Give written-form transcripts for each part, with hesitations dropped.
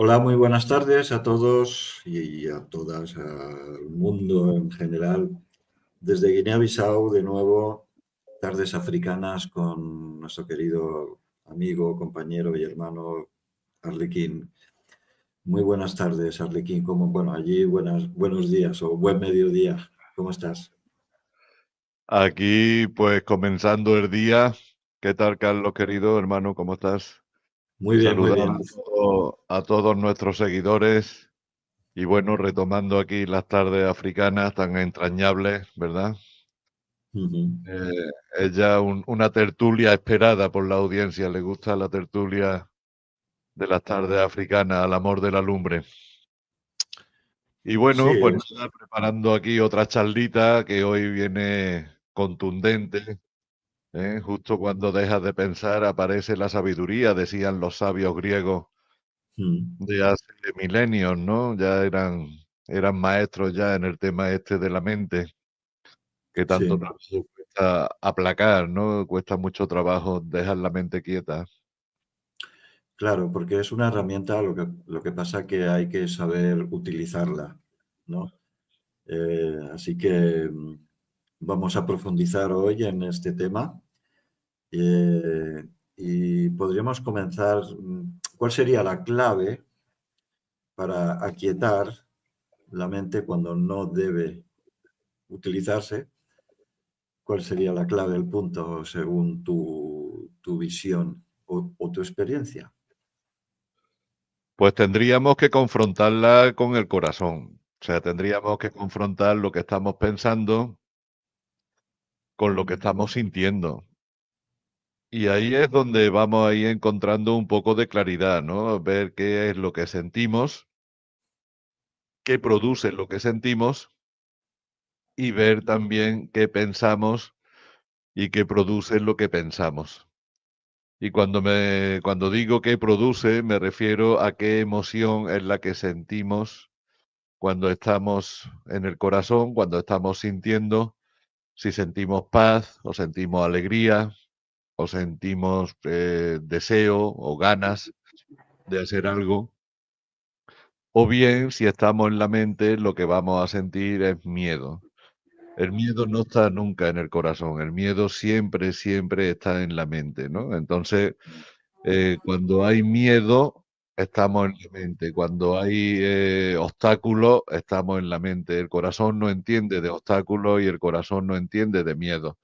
Hola, muy buenas tardes a todos y a todas, al mundo en general. Desde Guinea-Bissau, de nuevo, tardes africanas con nuestro querido amigo, compañero y hermano Arlequín. Muy buenas tardes, Arlequín. Bueno, allí buenos días o buen mediodía. ¿Cómo estás? Aquí, pues comenzando el día. ¿Qué tal, Carlos, querido hermano? ¿Cómo estás? Muy bien, muy Saludar bien. a todos nuestros seguidores y bueno, retomando aquí las tardes africanas tan entrañables, ¿verdad? Ujú. Es ya una tertulia esperada por la audiencia. Le gusta la tertulia de las tardes africanas, al amor de la lumbre. Y Sí, bueno, pues nada, preparando aquí otra charlita que hoy viene contundente. Justo cuando dejas de pensar aparece la sabiduría, decían los sabios griegos mm, de hace milenios, ¿no? Ya eran maestros ya en el tema este de la mente, que tanto sí, trabajo cuesta aplacar, ¿no? Cuesta mucho trabajo dejar la mente quieta. claro, porque es una herramienta, lo que pasa que hay que saber utilizarla, ¿no? Así que vamos a profundizar hoy en este tema eh, y podríamos comenzar. ¿Cuál sería la clave para aquietar la mente cuando no debe utilizarse? ¿Cuál sería la clave, el punto, según tu visión o tu experiencia? Pues tendríamos que confrontarla con el corazón. O sea, tendríamos que confrontar lo que estamos pensando con lo que estamos sintiendo. Y ahí es donde vamos a ir encontrando un poco de claridad, ¿no? Ver qué es lo que sentimos, qué produce lo que sentimos y ver también qué pensamos y qué produce lo que pensamos. Y cuando digo qué produce, me refiero a qué emoción es la que sentimos cuando estamos en el corazón, cuando estamos sintiendo, si sentimos paz o sentimos alegría o sentimos deseo o ganas de hacer algo. O bien, si estamos en la mente, lo que vamos a sentir es miedo. El miedo no está nunca en el corazón, el miedo siempre, siempre está en la mente, ¿no? Entonces, cuando hay miedo, estamos en la mente. Cuando hay obstáculos, estamos en la mente. El corazón no entiende de obstáculos y el corazón no entiende de miedo.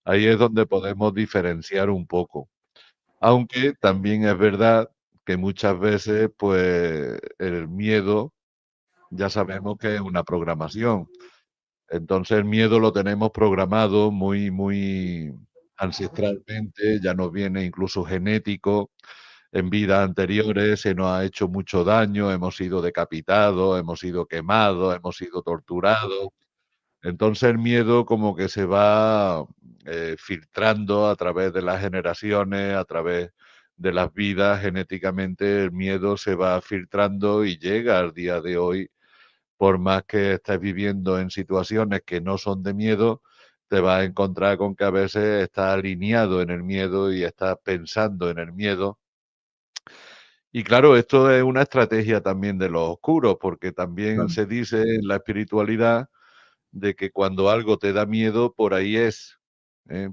Ahí es donde podemos diferenciar un poco. Aunque también es verdad que muchas veces, pues, el miedo ya sabemos que es una programación. Entonces el miedo lo tenemos programado muy, muy ancestralmente, ya nos viene incluso genético, en vidas anteriores se nos ha hecho mucho daño, hemos sido decapitados, hemos sido quemados, hemos sido torturados. Entonces el miedo como que se va filtrando a través de las generaciones, a través de las vidas, genéticamente el miedo se va filtrando y llega al día de hoy. Por más que estés viviendo en situaciones que no son de miedo, te vas a encontrar con que a veces estás alineado en el miedo y estás pensando en el miedo. Y claro, esto es una estrategia también de los oscuros, porque también Claro. se dice en la espiritualidad de que cuando algo te da miedo, por ahí es,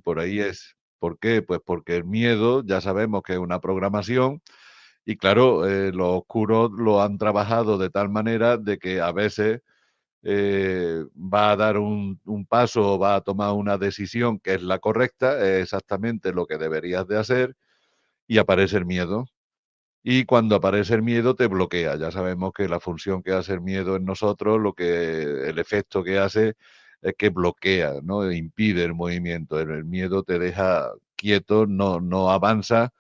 por ahí es. ¿Por qué? Pues porque el miedo ya sabemos que es una programación y claro, los oscuros lo han trabajado de tal manera de que a veces va a dar un paso o va a tomar una decisión que es la correcta, es exactamente lo que deberías de hacer y aparece el miedo. Y cuando aparece el miedo te bloquea. Ya sabemos que la función que hace el miedo en nosotros, el efecto que hace es que bloquea, ¿no? Impide el movimiento. El miedo te deja quieto, no avanza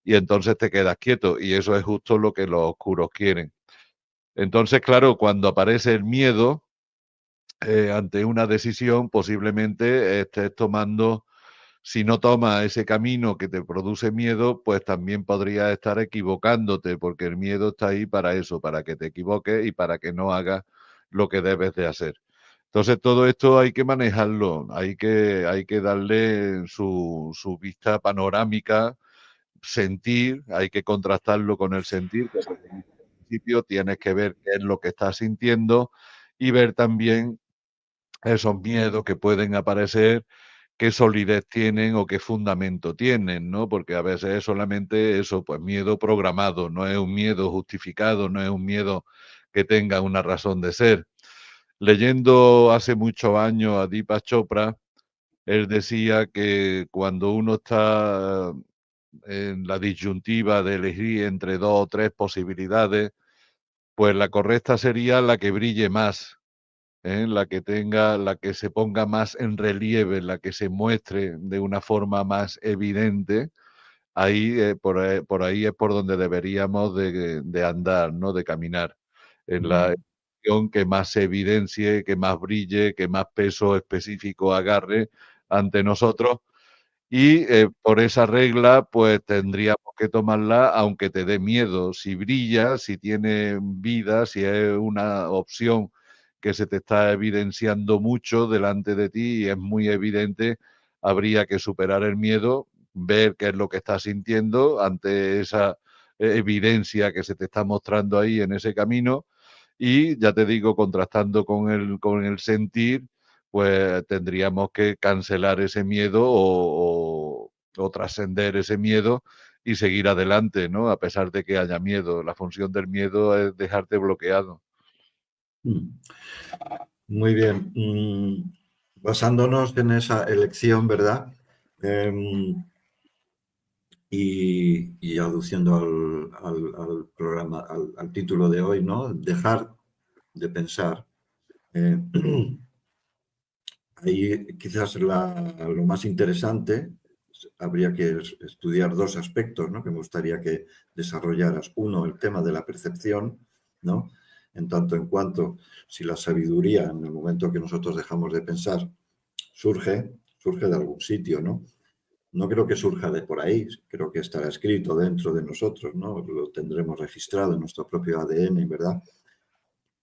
y entonces te quedas quieto. Y eso es justo lo que los oscuros quieren. Entonces, claro, cuando aparece el miedo, ante una decisión, posiblemente estés tomando, si no tomas ese camino que te produce miedo, pues también podrías estar equivocándote, porque el miedo está ahí para eso, para que te equivoques y para que no hagas lo que debes de hacer. Entonces, todo esto hay que manejarlo, hay que darle su vista panorámica, sentir, hay que contrastarlo con el sentir, principio tienes que ver qué es lo que estás sintiendo y ver también esos miedos que pueden aparecer, qué solidez tienen o qué fundamento tienen, ¿no? Porque a veces es solamente eso, pues miedo programado, no es un miedo justificado, no es un miedo que tenga una razón de ser. Leyendo hace muchos años a Deepak Chopra, él decía que cuando uno está en la disyuntiva de elegir entre 2 o 3 posibilidades, pues la correcta sería la que brille más, la que se ponga más en relieve, la que se muestre de una forma más evidente. Ahí, por ahí es por donde deberíamos de andar, ¿no? De caminar. En la mm, dirección que más se evidencie, que más brille, que más peso específico agarre ante nosotros. Y, por esa regla, pues tendríamos que tomarla aunque te dé miedo. Si brilla, si tiene vida, si es una opción que se te está evidenciando mucho delante de ti y es muy evidente, habría que superar el miedo, ver qué es lo que estás sintiendo ante esa evidencia que se te está mostrando ahí en ese camino y, ya te digo, contrastando con el sentir, pues tendríamos que cancelar ese miedo o trascender ese miedo y seguir adelante, ¿no? A pesar de que haya miedo. La función del miedo es dejarte bloqueado. mm. Muy bien. Basándonos en esa elección, ¿verdad? Em, y aduciendo al programa, al título de hoy, ¿no? Dejar de pensar. Eh, Ahí quizás lo más interesante habría que estudiar dos aspectos, ¿no? Que me gustaría que desarrollaras. Uno, el tema de la percepción, ¿no? En tanto en cuanto si la sabiduría en el momento que nosotros dejamos de pensar surge de algún sitio, ¿no? No creo que surja de por ahí, creo que estará escrito dentro de nosotros, ¿no? Lo tendremos registrado en nuestro propio ADN, ¿verdad?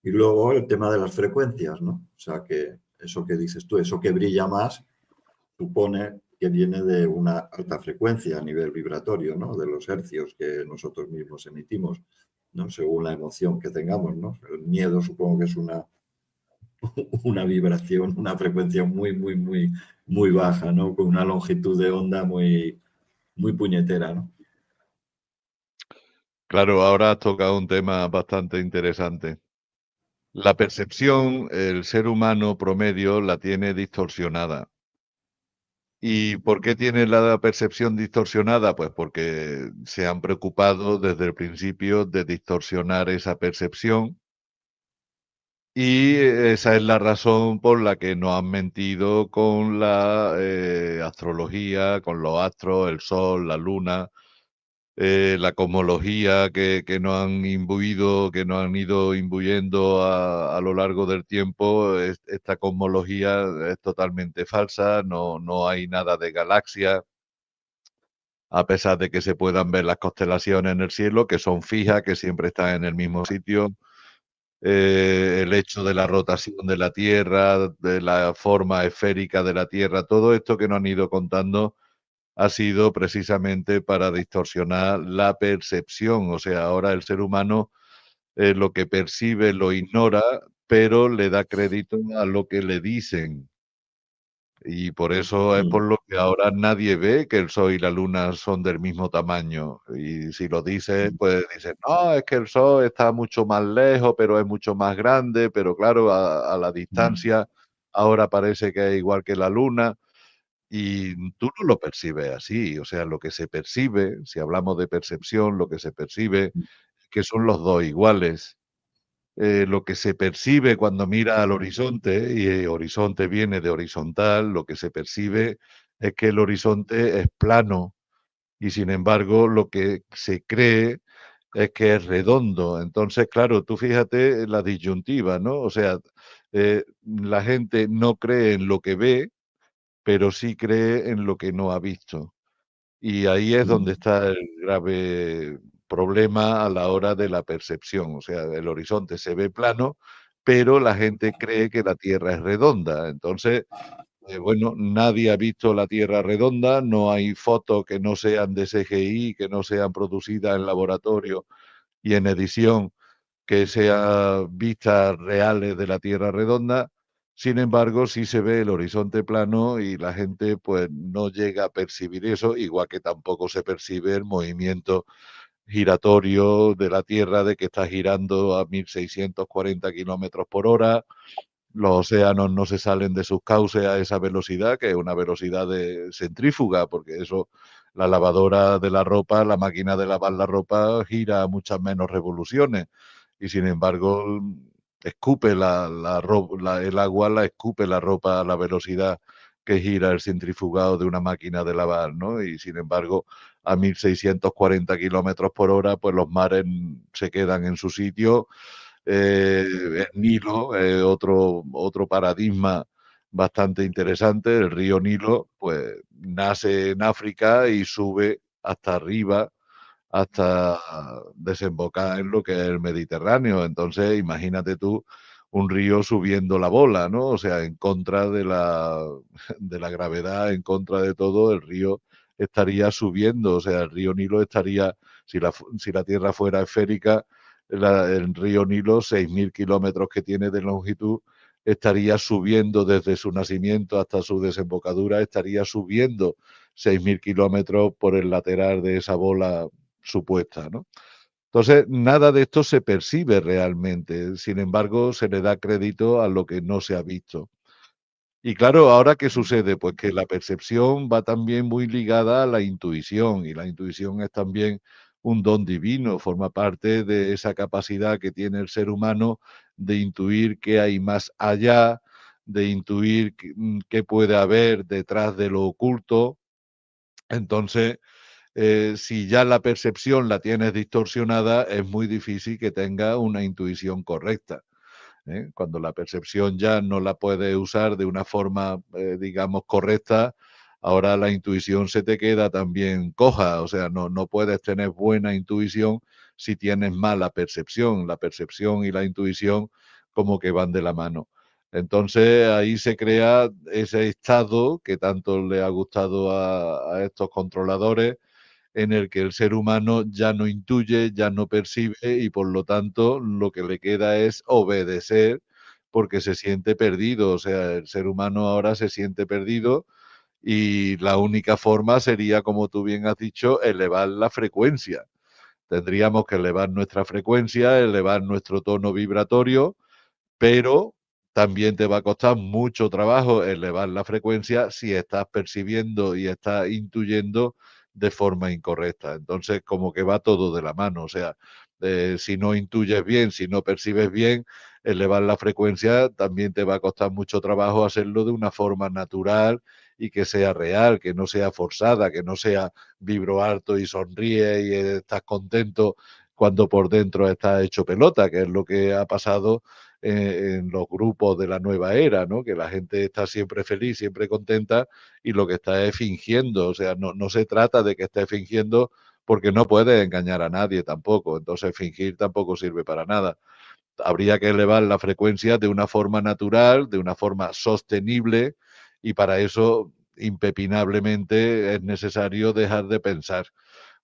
Y luego el tema de las frecuencias, ¿no? O sea, que eso que dices tú, eso que brilla más, supone que viene de una alta frecuencia a nivel vibratorio, ¿no? De los hercios que nosotros mismos emitimos, ¿no? Según la emoción que tengamos, ¿no? El miedo supongo que es una vibración, una frecuencia muy, muy, muy, muy baja, ¿no? Con una longitud de onda muy, muy puñetera, ¿no? Claro, ahora has tocado un tema bastante interesante. La percepción, el ser humano promedio la tiene distorsionada. ¿Y por qué tiene la percepción distorsionada? Pues porque se han preocupado desde el principio de distorsionar esa percepción y esa es la razón por la que nos han mentido con la astrología, con los astros, el sol, la luna, la cosmología que nos han imbuido, que nos han ido imbuyendo a lo largo del tiempo. Esta cosmología es totalmente falsa, no hay nada de galaxia, a pesar de que se puedan ver las constelaciones en el cielo, que son fijas, que siempre están en el mismo sitio. El hecho de la rotación de la Tierra, de la forma esférica de la Tierra, todo esto que nos han ido contando ha sido precisamente para distorsionar la percepción. O sea, ahora el ser humano lo que percibe lo ignora, pero le da crédito a lo que le dicen. Y por eso es por Mm, lo que ahora nadie ve que el Sol y la Luna son del mismo tamaño. Y si lo dices, mm, pues dicen, no, es que el Sol está mucho más lejos, pero es mucho más grande, pero claro, a la mm, distancia ahora parece que es igual que la Luna. Y tú no lo percibes así, o sea, lo que se percibe, si hablamos de percepción, lo que se percibe mm, es que son los 2 iguales. Lo que se percibe cuando mira al horizonte, y horizonte viene de horizontal, lo que se percibe es que el horizonte es plano y, sin embargo, lo que se cree es que es redondo. Entonces, claro, tú fíjate en la disyuntiva, ¿no? O sea, la gente no cree en lo que ve, pero sí cree en lo que no ha visto. Y ahí es donde mm, está el grave problema a la hora de la percepción. O sea, el horizonte se ve plano, pero la gente cree que la Tierra es redonda. Entonces, bueno, nadie ha visto la Tierra redonda, no hay fotos que no sean de CGI, que no sean producidas en laboratorio y en edición, que sean vistas reales de la Tierra redonda. Sin embargo, sí se ve el horizonte plano y la gente pues no llega a percibir eso, igual que tampoco se percibe el movimiento giratorio de la Tierra, de que está girando a 1640 kilómetros por hora. Los océanos no se salen de sus cauces a esa velocidad, que es una velocidad de centrífuga, porque eso, la lavadora de la ropa, la máquina de lavar la ropa gira a muchas menos revoluciones y sin embargo escupe el agua, la escupe la ropa a la velocidad que gira el centrifugado de una máquina de lavar, ¿no? Y sin embargo, a 1640 kilómetros por hora, pues los mares se quedan en su sitio. El Nilo, otro paradigma bastante interesante. El río Nilo, pues nace en África y sube hasta arriba, hasta desembocar en lo que es el Mediterráneo. Entonces, imagínate tú un río subiendo la bola, ¿no? O sea, en contra de la gravedad, en contra de todo, el río estaría subiendo. O sea, el río Nilo estaría, si la Tierra fuera esférica, el río Nilo, 6.000 kilómetros que tiene de longitud, estaría subiendo desde su nacimiento hasta su desembocadura, estaría subiendo 6.000 kilómetros por el lateral de esa bola supuesta, ¿no? Entonces, nada de esto se percibe realmente, sin embargo, se le da crédito a lo que no se ha visto. Y claro, ahora ¿qué sucede? Pues que la percepción va también muy ligada a la intuición, y la intuición es también un don divino, forma parte de esa capacidad que tiene el ser humano de intuir qué hay más allá, de intuir qué puede haber detrás de lo oculto. Entonces, si ya la percepción la tienes distorsionada, es muy difícil que tenga una intuición correcta, ¿eh? Cuando la percepción ya no la puedes usar de una forma, digamos, correcta, ahora la intuición se te queda también coja, o sea, no puedes tener buena intuición si tienes mala percepción. La percepción y la intuición como que van de la mano. Entonces ahí se crea ese estado que tanto le ha gustado a estos controladores, en el que el ser humano ya no intuye, ya no percibe y por lo tanto lo que le queda es obedecer porque se siente perdido. O sea, el ser humano ahora se siente perdido y la única forma sería, como tú bien has dicho, elevar la frecuencia. Tendríamos que elevar nuestra frecuencia, elevar nuestro tono vibratorio, pero también te va a costar mucho trabajo elevar la frecuencia si estás percibiendo y estás intuyendo de forma incorrecta. Entonces, como que va todo de la mano. O sea, si no intuyes bien, si no percibes bien, elevar la frecuencia también te va a costar mucho trabajo hacerlo de una forma natural y que sea real, que no sea forzada, que no sea vibro alto y sonríe y estás contento cuando por dentro estás hecho pelota, que es lo que ha pasado en los grupos de la nueva era, ¿no? Que la gente está siempre feliz, siempre contenta y lo que está es fingiendo. O sea, no se trata de que esté fingiendo porque no puede engañar a nadie tampoco. Entonces fingir tampoco sirve para nada. Habría que elevar la frecuencia de una forma natural, de una forma sostenible y para eso impepinablemente es necesario dejar de pensar.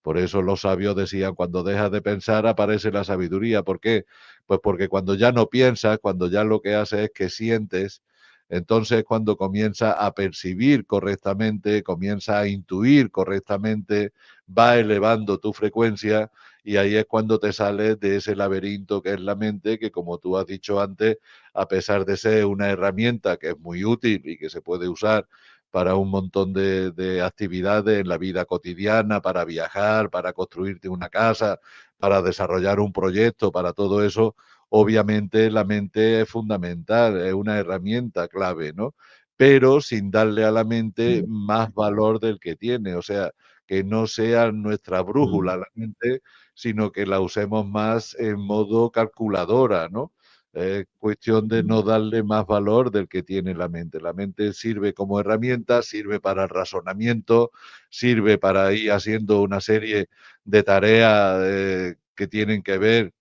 Por eso los sabios decían, cuando dejas de pensar aparece la sabiduría. ¿Por qué? Pues porque cuando ya no piensas, cuando ya lo que haces es que sientes, entonces cuando comienzas a percibir correctamente, comienzas a intuir correctamente, va elevando tu frecuencia y ahí es cuando te sales de ese laberinto que es la mente, que como tú has dicho antes, a pesar de ser una herramienta que es muy útil y que se puede usar para un montón de actividades en la vida cotidiana, para viajar, para construirte una casa, para desarrollar un proyecto, para todo eso, obviamente la mente es fundamental, es una herramienta clave, ¿no? Pero sin darle a la mente Mm, más valor del que tiene, o sea, que no sea nuestra mm, brújula la mente, sino que la usemos más en modo calculadora, ¿no? Es cuestión de mm, no darle más valor del que tiene la mente. La mente sirve como herramienta, sirve para el razonamiento, sirve para ir haciendo una serie de tareas que tienen que ver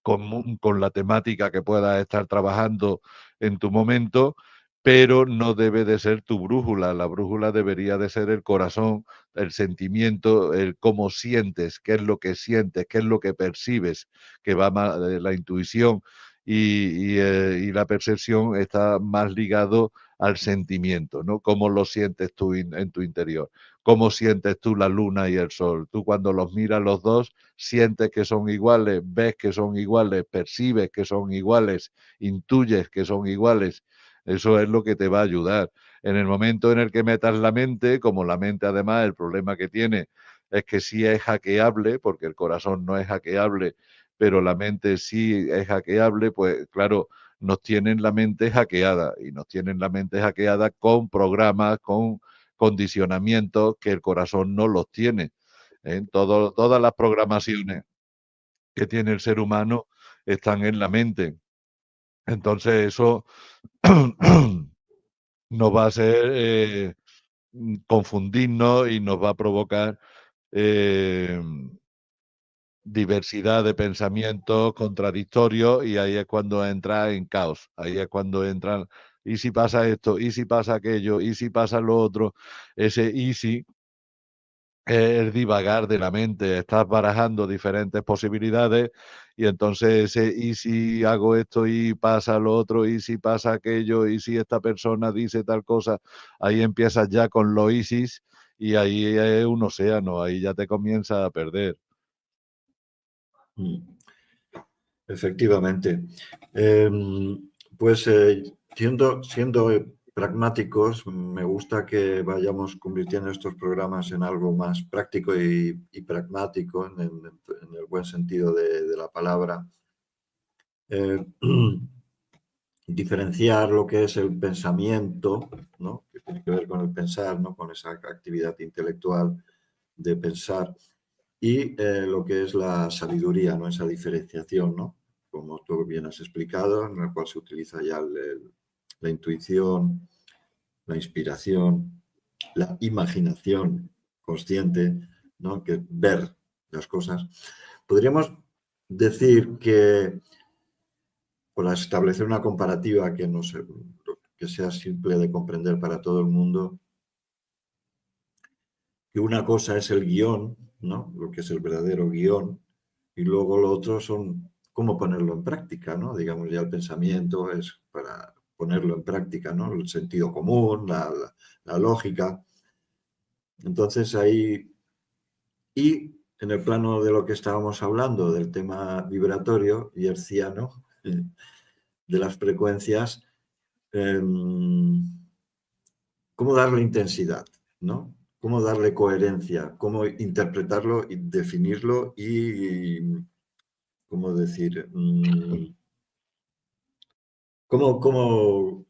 con la temática que puedas estar trabajando en tu momento, pero no debe de ser tu brújula. La brújula debería de ser el corazón, el sentimiento, el cómo sientes, qué es lo que percibes, que va más, la intuición y la percepción está más ligado al sentimiento, ¿no? Cómo lo sientes tú en tu interior, cómo sientes tú la luna y el sol. Tú cuando los miras los dos, sientes que son iguales, ves que son iguales, percibes que son iguales, intuyes que son iguales. Eso es lo que te va a ayudar. En el momento en el que metas la mente, como la mente además el problema que tiene es que sí es hackeable, porque el corazón no es hackeable, pero la mente sí es hackeable, pues claro, nos tienen la mente hackeada y nos tienen la mente hackeada con programas, con condicionamientos que el corazón no los tiene. Todas las programaciones que tiene el ser humano están en la mente. Entonces eso nos va a hacer confundirnos y nos va a provocar eh, diversidad de pensamientos contradictorios y ahí es cuando entra en caos, ahí es cuando entran, y si pasa esto, y si pasa aquello, y si pasa lo otro, ese y si es el divagar de la mente, estás barajando diferentes posibilidades y entonces ese y si hago esto y pasa lo otro, y si pasa aquello, y si esta persona dice tal cosa, ahí empiezas ya con los ISIS y ahí es un océano, ahí ya te comienza a perder. Mm. Efectivamente. Pues siendo pragmáticos, me gusta que vayamos convirtiendo estos programas en algo más práctico y pragmático en el buen sentido de la palabra. Eh, diferenciar lo que es el pensamiento, ¿no? Que tiene que ver con el pensar, ¿no? Con esa actividad intelectual de pensar y lo que es la sabiduría, ¿no? Esa diferenciación, ¿no? Como tú bien has explicado, en la cual se utiliza ya la intuición, la inspiración, la imaginación consciente, ¿no? Que ver las cosas. Podríamos decir que, por establecer una comparativa que, no se- que sea simple de comprender para todo el mundo, que una cosa es el guión, ¿no? Lo que es el verdadero guión, y luego lo otro son cómo ponerlo en práctica, ¿no? Digamos, ya el pensamiento es para ponerlo en práctica, ¿no? El sentido común, la lógica. Entonces ahí, y en el plano de lo que estábamos hablando, del tema vibratorio y herciano, de las frecuencias, em, cómo darle intensidad, ¿no? Cómo darle coherencia, cómo interpretarlo y definirlo y, ¿cómo decir? ¿Cómo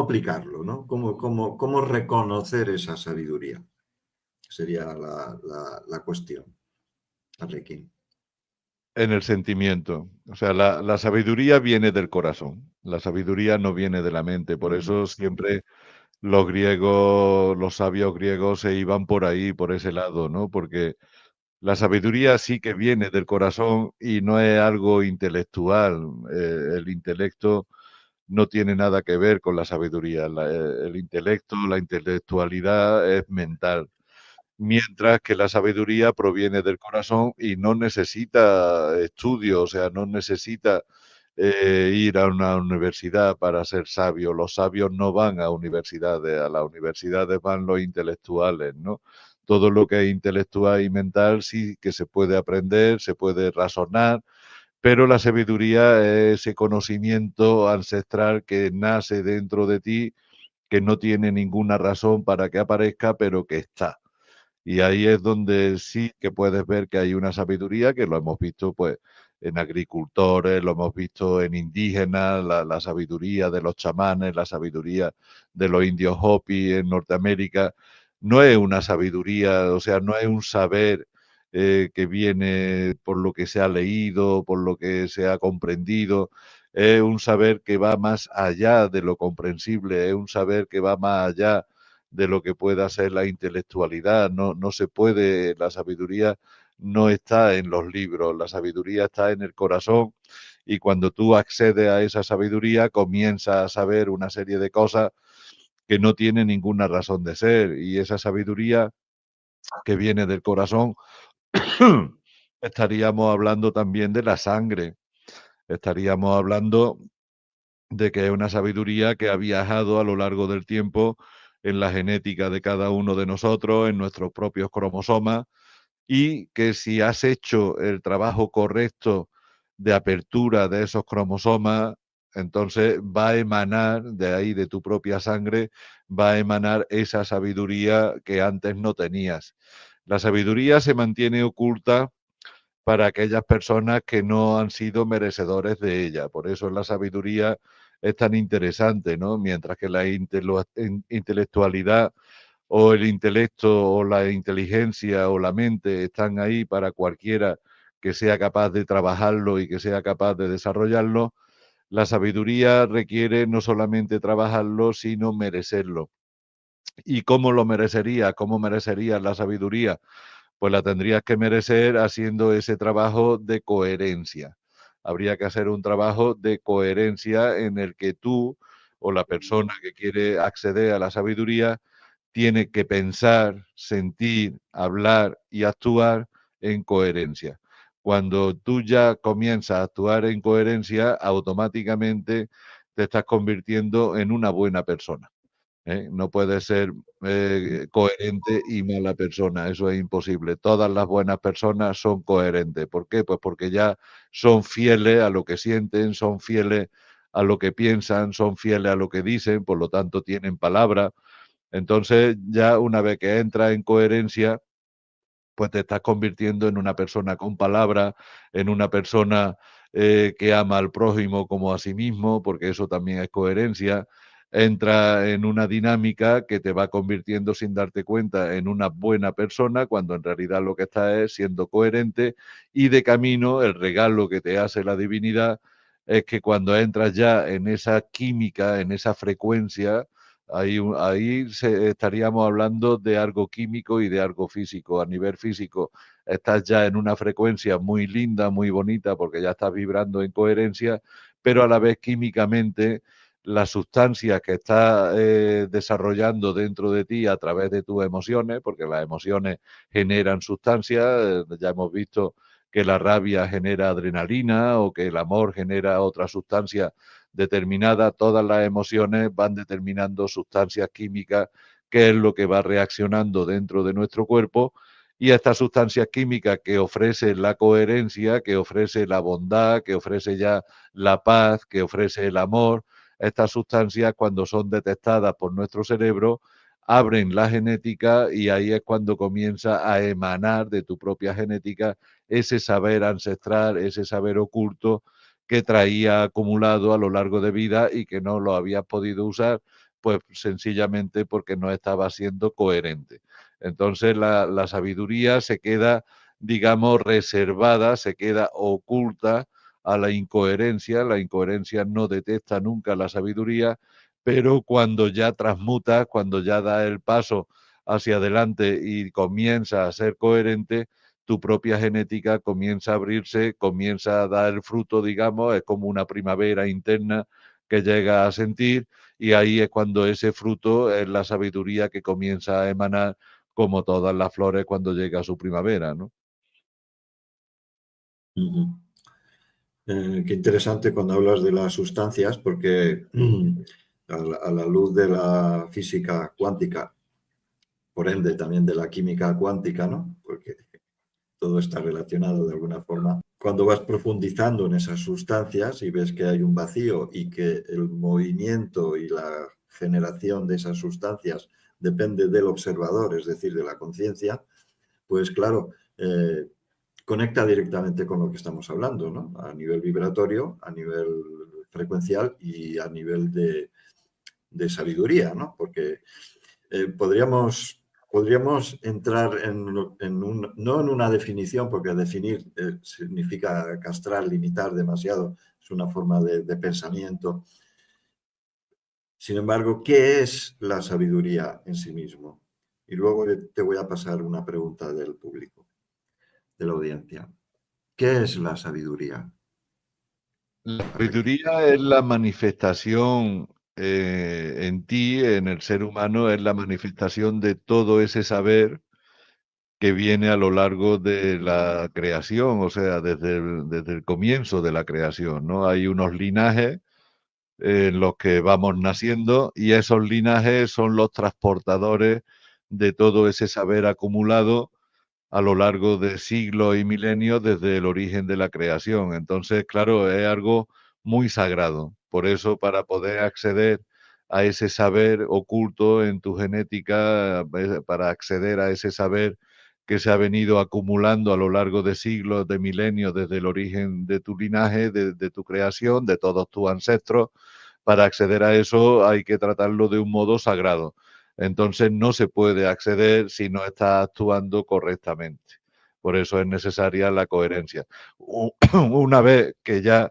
aplicarlo, ¿no? ¿Cómo reconocer esa sabiduría? Sería la cuestión, Arlequín. En el sentimiento. O sea, la sabiduría viene del corazón, la sabiduría no viene de la mente. Por Mm, eso siempre los griegos, los sabios griegos se iban por ahí, por ese lado, ¿no? Porque la sabiduría sí que viene del corazón y no es algo intelectual. El intelecto no tiene nada que ver con la sabiduría. El intelecto, la intelectualidad es mental, mientras que la sabiduría proviene del corazón y no necesita estudio, o sea, no necesita ir a una universidad para ser sabio. Los sabios no van a universidades, a las universidades van los intelectuales, ¿no? Todo lo que es intelectual y mental sí que se puede aprender, se puede razonar, pero la sabiduría es ese conocimiento ancestral que nace dentro de ti, que no tiene ninguna razón para que aparezca, pero que está. Y ahí es donde sí que puedes ver que hay una sabiduría, que lo hemos visto pues en agricultores, lo hemos visto en indígenas, la sabiduría de los chamanes, la sabiduría de los indios Hopi en Norteamérica. No es una sabiduría, o sea, no es un saber que viene por lo que se ha leído, por lo que se ha comprendido. Es un saber que va más allá de lo comprensible, es un saber que va más allá de lo que pueda ser la intelectualidad. No, no se puede, la sabiduría no está en los libros, la sabiduría está en el corazón y cuando tú accedes a esa sabiduría comienzas a saber una serie de cosas que no tienen ninguna razón de ser, y esa sabiduría que viene del corazón, estaríamos hablando también de la sangre, estaríamos hablando de que es una sabiduría que ha viajado a lo largo del tiempo en la genética de cada uno de nosotros, en nuestros propios cromosomas, y que si has hecho el trabajo correcto de apertura de esos cromosomas, entonces va a emanar de ahí, de tu propia sangre, va a emanar esa sabiduría que antes no tenías. La sabiduría se mantiene oculta para aquellas personas que no han sido merecedores de ella. Por eso la sabiduría es tan interesante, ¿no? Mientras que la intelectualidad o el intelecto o la inteligencia o la mente están ahí para cualquiera que sea capaz de trabajarlo y que sea capaz de desarrollarlo, la sabiduría requiere no solamente trabajarlo, sino merecerlo. ¿Y cómo lo merecería? ¿Cómo merecería la sabiduría? Pues la tendrías que merecer haciendo ese trabajo de coherencia. Habría que hacer un trabajo de coherencia en el que tú o la persona que quiere acceder a la sabiduría tiene que pensar, sentir, hablar y actuar en coherencia. Cuando tú ya comienzas a actuar en coherencia, automáticamente te estás convirtiendo en una buena persona. ¿Eh? No puede ser coherente y mala persona, eso es imposible. Todas las buenas personas son coherentes. ¿Por qué? Pues porque ya son fieles a lo que sienten, son fieles a lo que piensan, son fieles a lo que dicen, por lo tanto tienen palabra. Entonces, ya una vez que entras en coherencia, pues te estás convirtiendo en una persona con palabra, en una persona que ama al prójimo como a sí mismo, porque eso también es coherencia. Entra en una dinámica que te va convirtiendo sin darte cuenta en una buena persona, cuando en realidad lo que estás es siendo coherente, y de camino el regalo que te hace la divinidad es que cuando entras ya en esa química, en esa frecuencia, ahí estaríamos hablando de algo químico y de algo físico. A nivel físico, estás ya en una frecuencia muy linda, muy bonita, porque ya estás vibrando en coherencia, pero a la vez químicamente las sustancias que estás desarrollando dentro de ti a través de tus emociones, porque las emociones generan sustancias, ya hemos visto que la rabia genera adrenalina o que el amor genera otra sustancia determinada, todas las emociones van determinando sustancias químicas, que es lo que va reaccionando dentro de nuestro cuerpo, y estas sustancias químicas que ofrece la coherencia, que ofrece la bondad, que ofrece ya la paz, que ofrece el amor, estas sustancias cuando son detectadas por nuestro cerebro, abren la genética y ahí es cuando comienza a emanar de tu propia genética ese saber ancestral, ese saber oculto que traía acumulado a lo largo de vida y que no lo habías podido usar, pues sencillamente porque no estaba siendo coherente. Entonces la sabiduría se queda, digamos, reservada, se queda oculta a la incoherencia no detecta nunca la sabiduría, pero cuando ya transmuta, cuando ya da el paso hacia adelante y comienza a ser coherente, tu propia genética comienza a abrirse, comienza a dar el fruto, digamos, es como una primavera interna que llega a sentir, y ahí es cuando ese fruto es la sabiduría que comienza a emanar, como todas las flores cuando llega su primavera, ¿no? Ujú. Qué interesante cuando hablas de las sustancias, porque a la luz de la física cuántica, por ende también de la química cuántica, ¿no? Porque todo está relacionado de alguna forma. Cuando vas profundizando en esas sustancias y ves que hay un vacío y que el movimiento y la generación de esas sustancias depende del observador, es decir, de la conciencia, pues claro, conecta directamente con lo que estamos hablando, ¿no? A nivel vibratorio, a nivel frecuencial y a nivel de sabiduría, ¿no? Porque podríamos entrar no en una definición, porque definir significa castrar, limitar demasiado, es una forma de pensamiento. Sin embargo, ¿qué es la sabiduría en sí mismo? Y luego te voy a pasar una pregunta del público, de la audiencia. ¿Qué es la sabiduría? La Arreglo. sabiduría es la manifestación en ti, en el ser humano, es la manifestación de todo ese saber que viene a lo largo de la creación, o sea, desde el comienzo de la creación, ¿no? Hay unos linajes en los que vamos naciendo y esos linajes son los transportadores de todo ese saber acumulado a lo largo de siglos y milenios desde el origen de la creación. Entonces, claro, es algo muy sagrado. Por eso, para poder acceder a ese saber oculto en tu genética, para acceder a ese saber que se ha venido acumulando a lo largo de siglos, de milenios, desde el origen de tu linaje, de tu creación, de todos tus ancestros, para acceder a eso hay que tratarlo de un modo sagrado. Entonces no se puede acceder si no está actuando correctamente. Por eso es necesaria la coherencia. Una vez que ya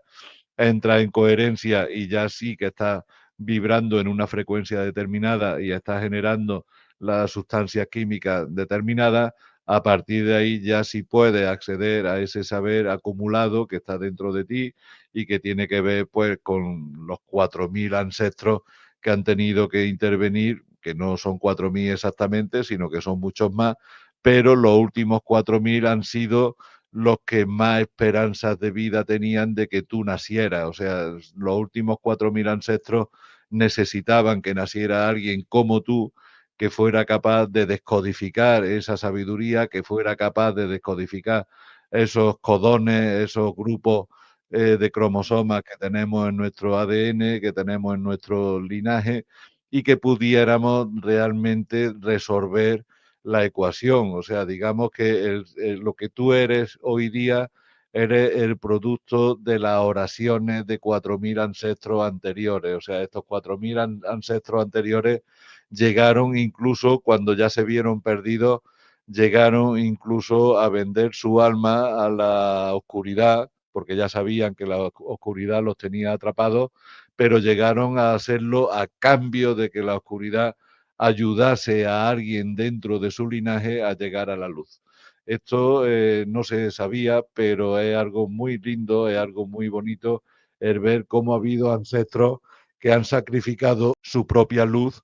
entra en coherencia y ya sí que está vibrando en una frecuencia determinada y está generando las sustancias químicas determinadas, a partir de ahí ya sí puedes acceder a ese saber acumulado que está dentro de ti y que tiene que ver pues con los 4.000 ancestros que han tenido que intervenir, que no son 4.000 exactamente, sino que son muchos más, pero los últimos 4.000 han sido los que más esperanzas de vida tenían de que tú nacieras. O sea, los últimos 4.000 ancestros necesitaban que naciera alguien como tú, que fuera capaz de descodificar esa sabiduría, que fuera capaz de descodificar esos codones, esos grupos de cromosomas que tenemos en nuestro ADN, que tenemos en nuestro linaje, y que pudiéramos realmente resolver la ecuación. O sea, digamos que lo que tú eres hoy día eres el producto de las oraciones de 4.000 ancestros anteriores. O sea, estos 4.000 ancestros anteriores llegaron incluso cuando ya se vieron perdidos, llegaron incluso a vender su alma a la oscuridad, porque ya sabían que la oscuridad los tenía atrapados, pero llegaron a hacerlo a cambio de que la oscuridad ayudase a alguien dentro de su linaje a llegar a la luz. Esto no se sabía, pero es algo muy lindo, es algo muy bonito el ver cómo ha habido ancestros que han sacrificado su propia luz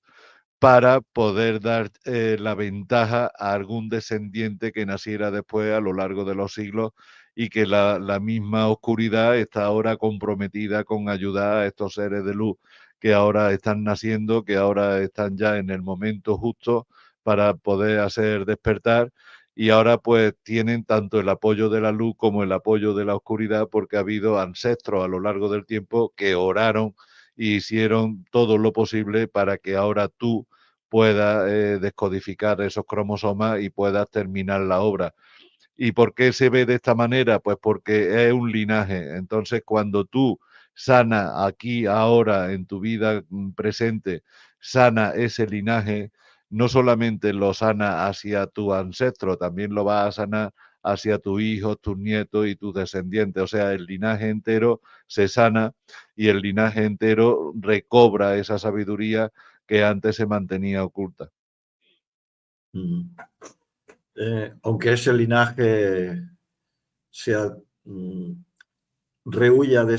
para poder dar la ventaja a algún descendiente que naciera después a lo largo de los siglos y que la misma oscuridad está ahora comprometida con ayudar a estos seres de luz que ahora están naciendo, que ahora están ya en el momento justo para poder hacer despertar y ahora pues tienen tanto el apoyo de la luz como el apoyo de la oscuridad porque ha habido ancestros a lo largo del tiempo que oraron y hicieron todo lo posible para que ahora tú puedas descodificar esos cromosomas y puedas terminar la obra. ¿Y por qué se ve de esta manera? Pues porque es un linaje. Entonces, cuando tú sana aquí, ahora, en tu vida presente, sana ese linaje, no solamente lo sana hacia tu ancestro, también lo va a sanar hacia tus hijos, tus nietos y tus descendientes. O sea, el linaje entero se sana y el linaje entero recobra esa sabiduría que antes se mantenía oculta. Mm. Aunque ese linaje sea, rehuya de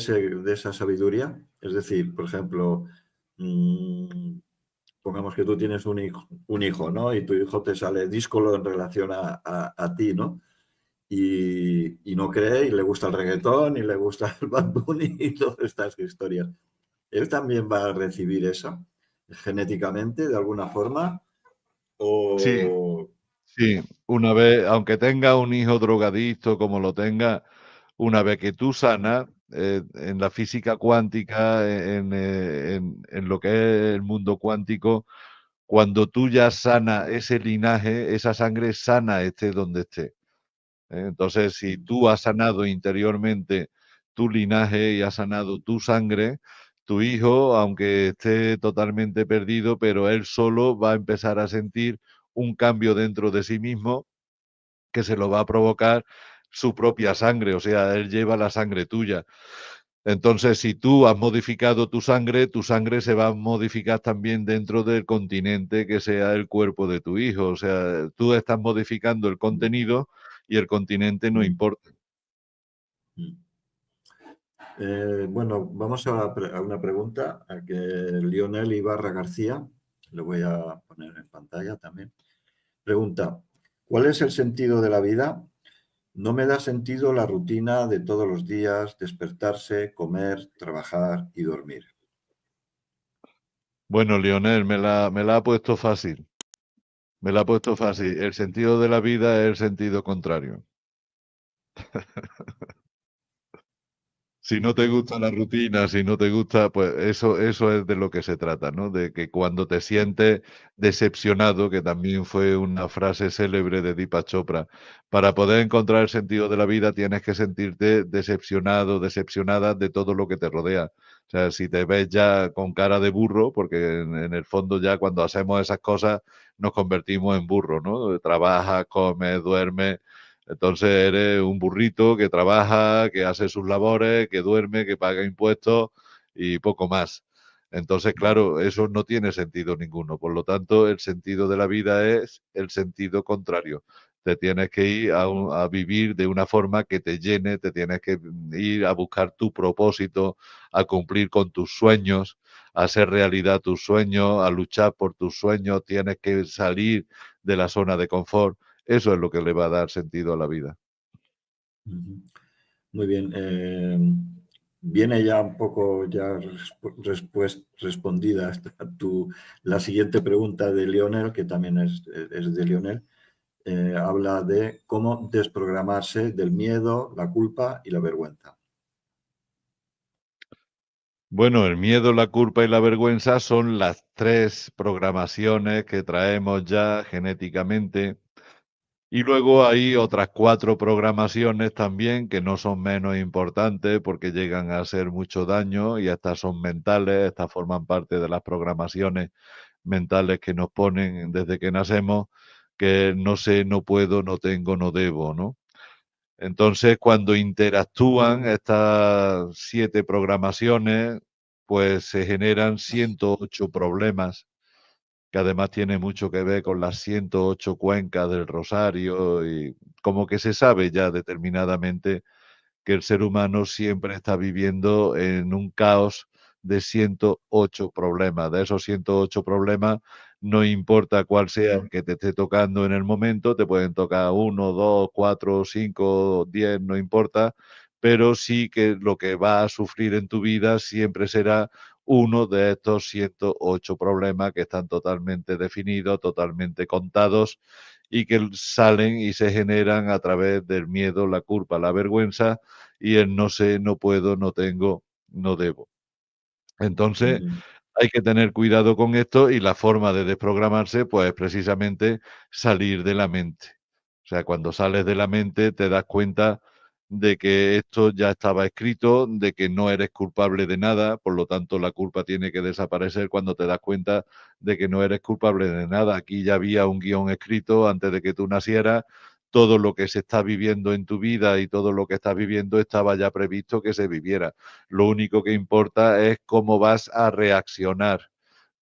esa sabiduría, es decir, por ejemplo, mm, pongamos que tú tienes un hijo, ¿no? Y tu hijo te sale díscolo en relación a ti, ¿no? Y no cree, y le gusta el reggaetón, y le gusta el Bad Bunny y todas estas historias. ¿Él también va a recibir eso genéticamente, de alguna forma? Sí, O... sí, una vez, aunque tenga un hijo drogadicto como lo tenga, una vez que tú sanas, en la física cuántica, en lo que es el mundo cuántico, cuando tú ya sanas ese linaje, esa sangre sana esté donde esté. Entonces, si tú has sanado interiormente tu linaje y has sanado tu sangre, tu hijo, aunque esté totalmente perdido, pero él solo va a empezar a sentir un cambio dentro de sí mismo que se lo va a provocar su propia sangre, o sea, él lleva la sangre tuya. Entonces, si tú has modificado tu sangre se va a modificar también dentro del continente que sea el cuerpo de tu hijo. O sea, tú estás modificando el Mm, contenido y el continente no mm, importa. mm. Bueno, vamos a una pregunta a que Lionel Ibarra García, lo voy a poner en pantalla también. Pregunta, ¿cuál es el sentido de la vida? No me da sentido la rutina de todos los días, despertarse, comer, trabajar y dormir. Bueno, Lionel, me la ha puesto fácil. Me la ha puesto fácil. El sentido de la vida es el sentido contrario. Si no te gusta la rutina, si no te gusta, pues eso es de lo que se trata, ¿no? De que cuando te sientes decepcionado, que también fue una frase célebre de Deepak Chopra, para poder encontrar el sentido de la vida tienes que sentirte decepcionado, decepcionada de todo lo que te rodea. O sea, si te ves ya con cara de burro, porque en el fondo ya cuando hacemos esas cosas nos convertimos en burro, ¿no? Trabajas, comes, duermes. Entonces eres un burrito que trabaja, que hace sus labores, que duerme, que paga impuestos y poco más. Entonces, claro, eso no tiene sentido ninguno. Por lo tanto, el sentido de la vida es el sentido contrario. Te tienes que ir a vivir de una forma que te llene, te tienes que ir a buscar tu propósito, a cumplir con tus sueños, a hacer realidad tus sueños, a luchar por tus sueños, tienes que salir de la zona de confort. Eso es lo que le va a dar sentido a la vida. Ujú. Muy bien. Viene ya un poco ya respondida la siguiente pregunta de Lionel, que también es de Lionel. Habla de cómo desprogramarse del miedo, la culpa y la vergüenza. Bueno, el miedo, la culpa y la vergüenza son las 3 programaciones que traemos ya genéticamente, y luego hay otras 4 programaciones también que no son menos importantes porque llegan a hacer mucho daño y estas son mentales, estas forman parte de las programaciones mentales que nos ponen desde que nacemos, que no sé, no puedo, no tengo, no debo, ¿no? Entonces, cuando interactúan estas 7 programaciones, pues se generan 108 problemas, que además tiene mucho que ver con las 108 cuencas del rosario y como que se sabe ya determinadamente que el ser humano siempre está viviendo en un caos de 108 problemas. De esos 108 problemas, no importa cuál sea el que te esté tocando en el momento, te pueden tocar uno, dos, cuatro, cinco, 10, no importa, pero sí que lo que vas a sufrir en tu vida siempre será uno de estos 108 problemas que están totalmente definidos, totalmente contados y que salen y se generan a través del miedo, la culpa, la vergüenza y el no sé, no puedo, no tengo, no debo. Entonces, Ujú, hay que tener cuidado con esto y la forma de desprogramarse, pues, es precisamente salir de la mente. O sea, cuando sales de la mente te das cuenta de que esto ya estaba escrito, de que no eres culpable de nada, por lo tanto la culpa tiene que desaparecer cuando te das cuenta de que no eres culpable de nada. Aquí ya había un guión escrito antes de que tú nacieras, todo lo que se está viviendo en tu vida y todo lo que estás viviendo estaba ya previsto que se viviera. Lo único que importa es cómo vas a reaccionar,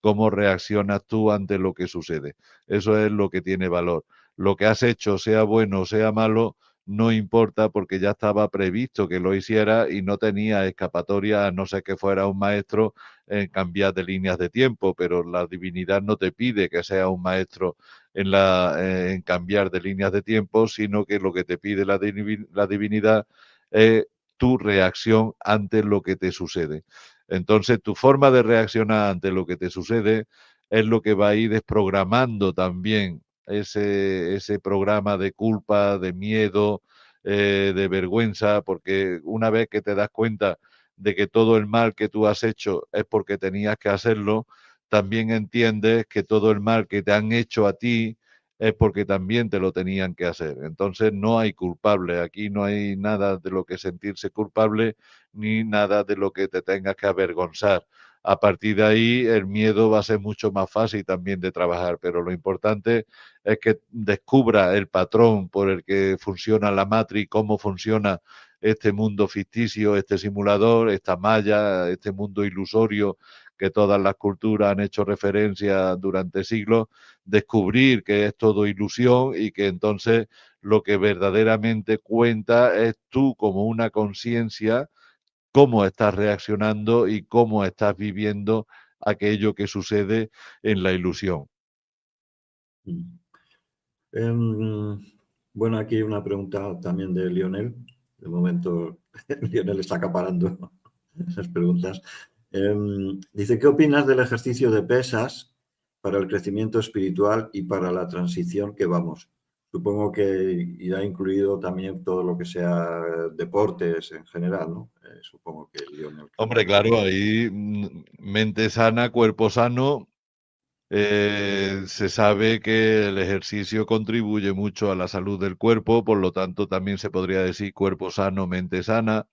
cómo reaccionas tú ante lo que sucede. Eso es lo que tiene valor. Lo que has hecho, sea bueno o sea malo, no importa porque ya estaba previsto que lo hiciera y no tenía escapatoria a no ser que fuera un maestro en cambiar de líneas de tiempo, pero la divinidad no te pide que sea un maestro en cambiar de líneas de tiempo, sino que lo que te pide la divinidad es tu reacción ante lo que te sucede. Entonces, tu forma de reaccionar ante lo que te sucede es lo que va a ir desprogramando también ese programa de culpa, de miedo, de vergüenza, porque una vez que te das cuenta de que todo el mal que tú has hecho es porque tenías que hacerlo, también entiendes que todo el mal que te han hecho a ti es porque también te lo tenían que hacer. Entonces no hay culpable, aquí no hay nada de lo que sentirse culpable ni nada de lo que te tengas que avergonzar. A partir de ahí el miedo va a ser mucho más fácil también de trabajar, pero lo importante es que descubra el patrón por el que funciona la Matrix, cómo funciona este mundo ficticio, este simulador, esta malla, este mundo ilusorio que todas las culturas han hecho referencia durante siglos, descubrir que es todo ilusión y que entonces lo que verdaderamente cuenta es tú como una conciencia cómo estás reaccionando y cómo estás viviendo aquello que sucede en la ilusión. Mm. Em, bueno, aquí hay una pregunta también de Lionel. De momento, Lionel está acaparando las preguntas. Dice, ¿qué opinas del ejercicio de pesas para el crecimiento espiritual y para la transición que vamos? Supongo que irá incluido también todo lo que sea deportes en general, ¿no? Supongo que Lionel Hombre, querrá. claro, ahí mente sana, cuerpo sano. Se sabe que el ejercicio contribuye mucho a la salud del cuerpo, por lo tanto también se podría decir cuerpo sano, mente sana,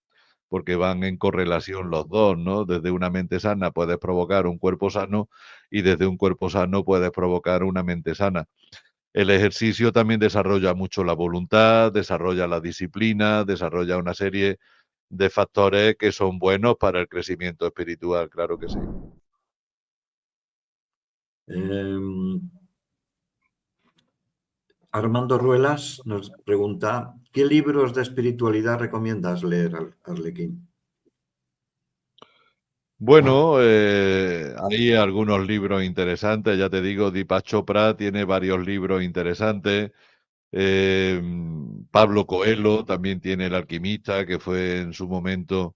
porque van en correlación los dos, ¿no? Desde una mente sana puedes provocar un cuerpo sano y desde un cuerpo sano puedes provocar una mente sana. El ejercicio también desarrolla mucho la voluntad, desarrolla la disciplina, desarrolla una serie de factores que son buenos para el crecimiento espiritual, claro que sí. Em, Armando Ruelas nos pregunta, ¿qué libros de espiritualidad recomiendas leer, Arlequín? Bueno, hay algunos libros interesantes, ya te digo, Deepak Chopra tiene varios libros interesantes. Pablo Coelho también tiene El alquimista, que fue en su momento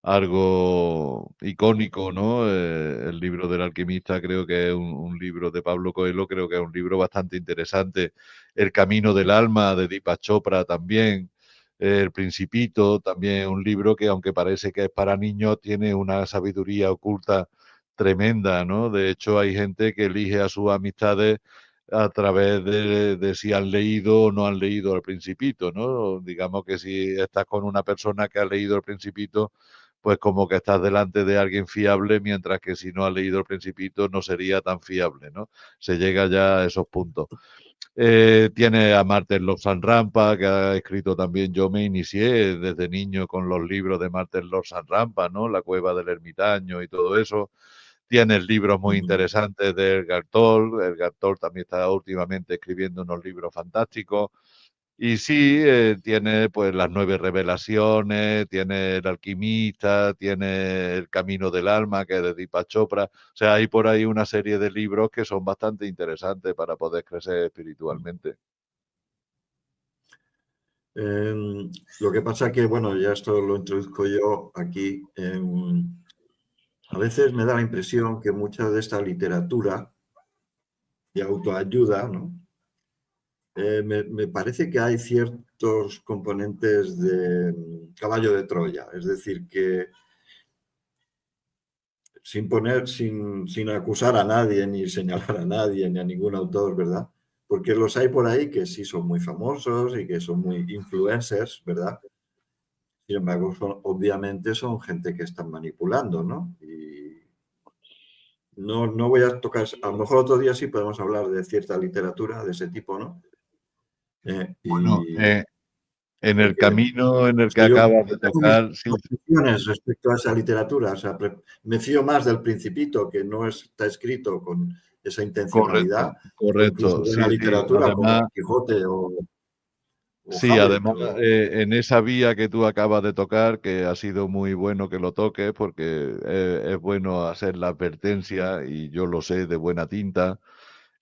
algo icónico, ¿no? El libro del alquimista creo que es un libro de Pablo Coelho, creo que es un libro bastante interesante. El camino del alma de Deepak Chopra también. El Principito también es un libro que, aunque parece que es para niños, tiene una sabiduría oculta tremenda, ¿no? De hecho, hay gente que elige a sus amistades a través de si han leído o no han leído El Principito, ¿no? Digamos que si estás con una persona que ha leído El Principito, pues como que estás delante de alguien fiable, mientras que si no ha leído El Principito no sería tan fiable, ¿no? Se llega ya a esos puntos. Tiene a Martin Lord Rampa, que ha escrito también. Yo me inicié desde niño con los libros de Martin Lord Rampa, ¿no? La cueva del ermitaño y todo eso. Tienes libros muy Ujú, interesantes de Edgar Toll. Edgar Toll también está últimamente escribiendo unos libros fantásticos. Y sí, tiene pues las 9 revelaciones, tiene El alquimista, tiene El camino del alma, que es de Deepak Chopra. O sea, hay por ahí una serie de libros que son bastante interesantes para poder crecer ujú. espiritualmente. Lo que pasa que, bueno, ya esto lo introduzco yo aquí. A veces me da la impresión que mucha de esta literatura de autoayuda, ¿no? Me parece que hay ciertos componentes de caballo de Troya, es decir, que sin acusar a nadie, ni señalar a nadie, ni a ningún autor, ¿verdad? Porque los hay por ahí que sí son muy famosos y que son muy influencers, ¿verdad? Sin embargo, obviamente son gente que están manipulando, ¿no? Y no voy a tocar, a lo mejor otro día sí podemos hablar de cierta literatura de ese tipo, ¿no? Bueno, Y en el porque camino en el es que que yo acabas de tengo mis tocar, sí, posiciones respecto a esa literatura, o sea, me fío más del Principito, que no está escrito con esa intencionalidad, correcto, o incluso correcto, de una sí, sí. literatura como Además, Don Quijote o sí, Hamlet. además, en esa vía que tú acabas de tocar, que ha sido muy bueno que lo toques, porque es bueno hacer la advertencia, y yo lo sé de buena tinta.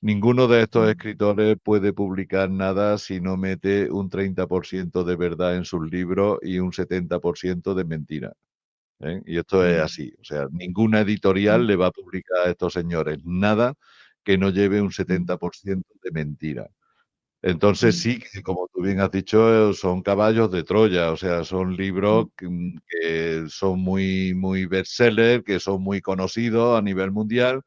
Ninguno de estos escritores puede publicar nada si no mete un 30% de verdad en sus libros y un 70% de mentira, ¿eh? Y esto es así. O sea, ninguna editorial le va a publicar a estos señores nada que no lleve un 70% de mentira. Entonces sí, que como tú bien has dicho, son caballos de Troya, o sea, son libros que son muy, muy bestseller, que son muy conocidos a nivel mundial,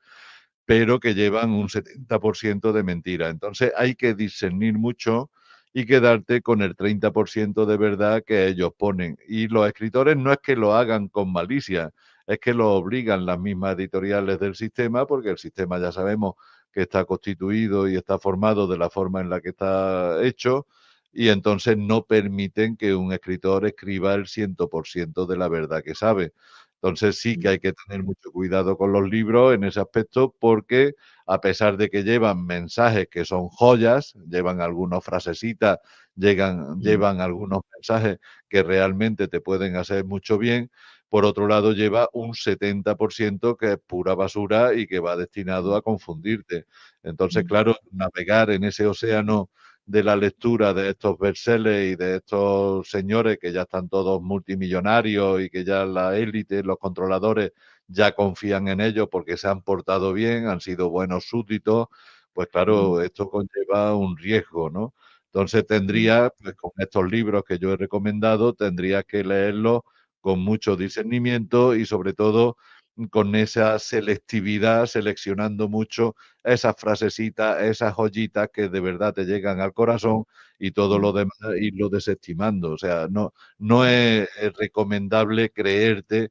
pero que llevan un 70% de mentira. Entonces hay que discernir mucho y quedarte con el 30% de verdad que ellos ponen. Y los escritores no es que lo hagan con malicia, es que lo obligan las mismas editoriales del sistema, porque el sistema ya sabemos que está constituido y está formado de la forma en la que está hecho, y entonces no permiten que un escritor escriba el 100% de la verdad que sabe. Entonces sí que hay que tener mucho cuidado con los libros en ese aspecto, porque a pesar de que llevan mensajes que son joyas, llevan algunas frasecitas, llevan algunos mensajes que realmente te pueden hacer mucho bien, por otro lado lleva un 70% que es pura basura y que va destinado a confundirte. Entonces, claro, navegar en ese océano de la lectura de estos bestsellers y de estos señores que ya están todos multimillonarios y que ya la élite, los controladores, ya confían en ellos porque se han portado bien, han sido buenos súbditos, pues claro, esto conlleva un riesgo, ¿no? Entonces tendría, pues con estos libros que yo he recomendado, tendrías que leerlos con mucho discernimiento y sobre todo con esa selectividad, seleccionando mucho esas frasecitas, esas joyitas que de verdad te llegan al corazón y todo lo demás irlo desestimando. O sea, no es recomendable creerte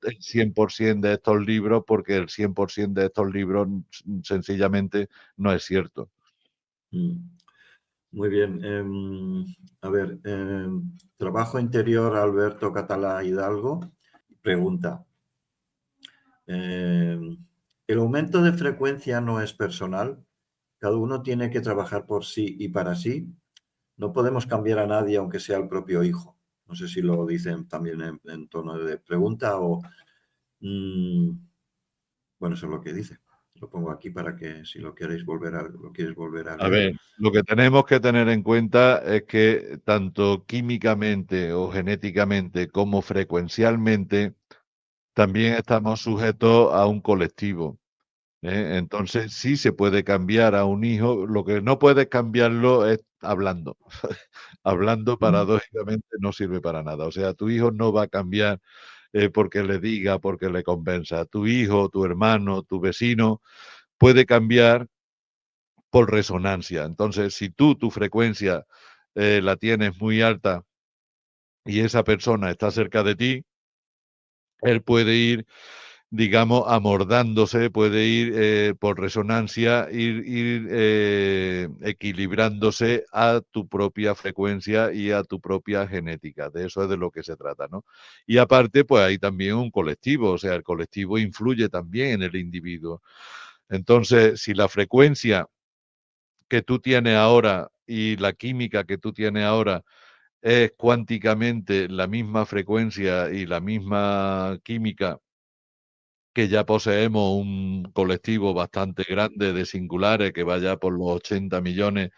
el 100% de estos libros porque el 100% de estos libros sencillamente no es cierto. Muy bien. A ver, Trabajo Interior, Alberto Catalá Hidalgo, pregunta. ¿El aumento de frecuencia no es personal? ¿Cada uno tiene que trabajar por sí y para sí? No podemos cambiar a nadie, aunque sea el propio hijo. No sé si lo dicen también en tono de pregunta o... bueno, eso es lo que dice. Lo pongo aquí para que si lo queréis lo quieres volver a A leer. ver, lo que tenemos que tener en cuenta es que tanto químicamente o genéticamente como frecuencialmente también estamos sujetos a un colectivo, ¿eh? Entonces sí se puede cambiar a un hijo, lo que no puedes cambiarlo es hablando. Hablando paradójicamente no sirve para nada. O sea, tu hijo no va a cambiar porque le diga, porque le convenza. Tu hijo, tu hermano, tu vecino puede cambiar por resonancia. Entonces, si tú tu frecuencia la tienes muy alta y esa persona está cerca de ti, él puede ir, digamos, amordándose, puede ir por resonancia, ir equilibrándose a tu propia frecuencia y a tu propia genética. De eso es de lo que se trata, ¿no? Y aparte, pues hay también un colectivo, o sea, el colectivo influye también en el individuo. Entonces, si la frecuencia que tú tienes ahora y la química que tú tienes ahora es cuánticamente la misma frecuencia y la misma química que ya poseemos un colectivo bastante grande de singulares, que vaya por los 80 millones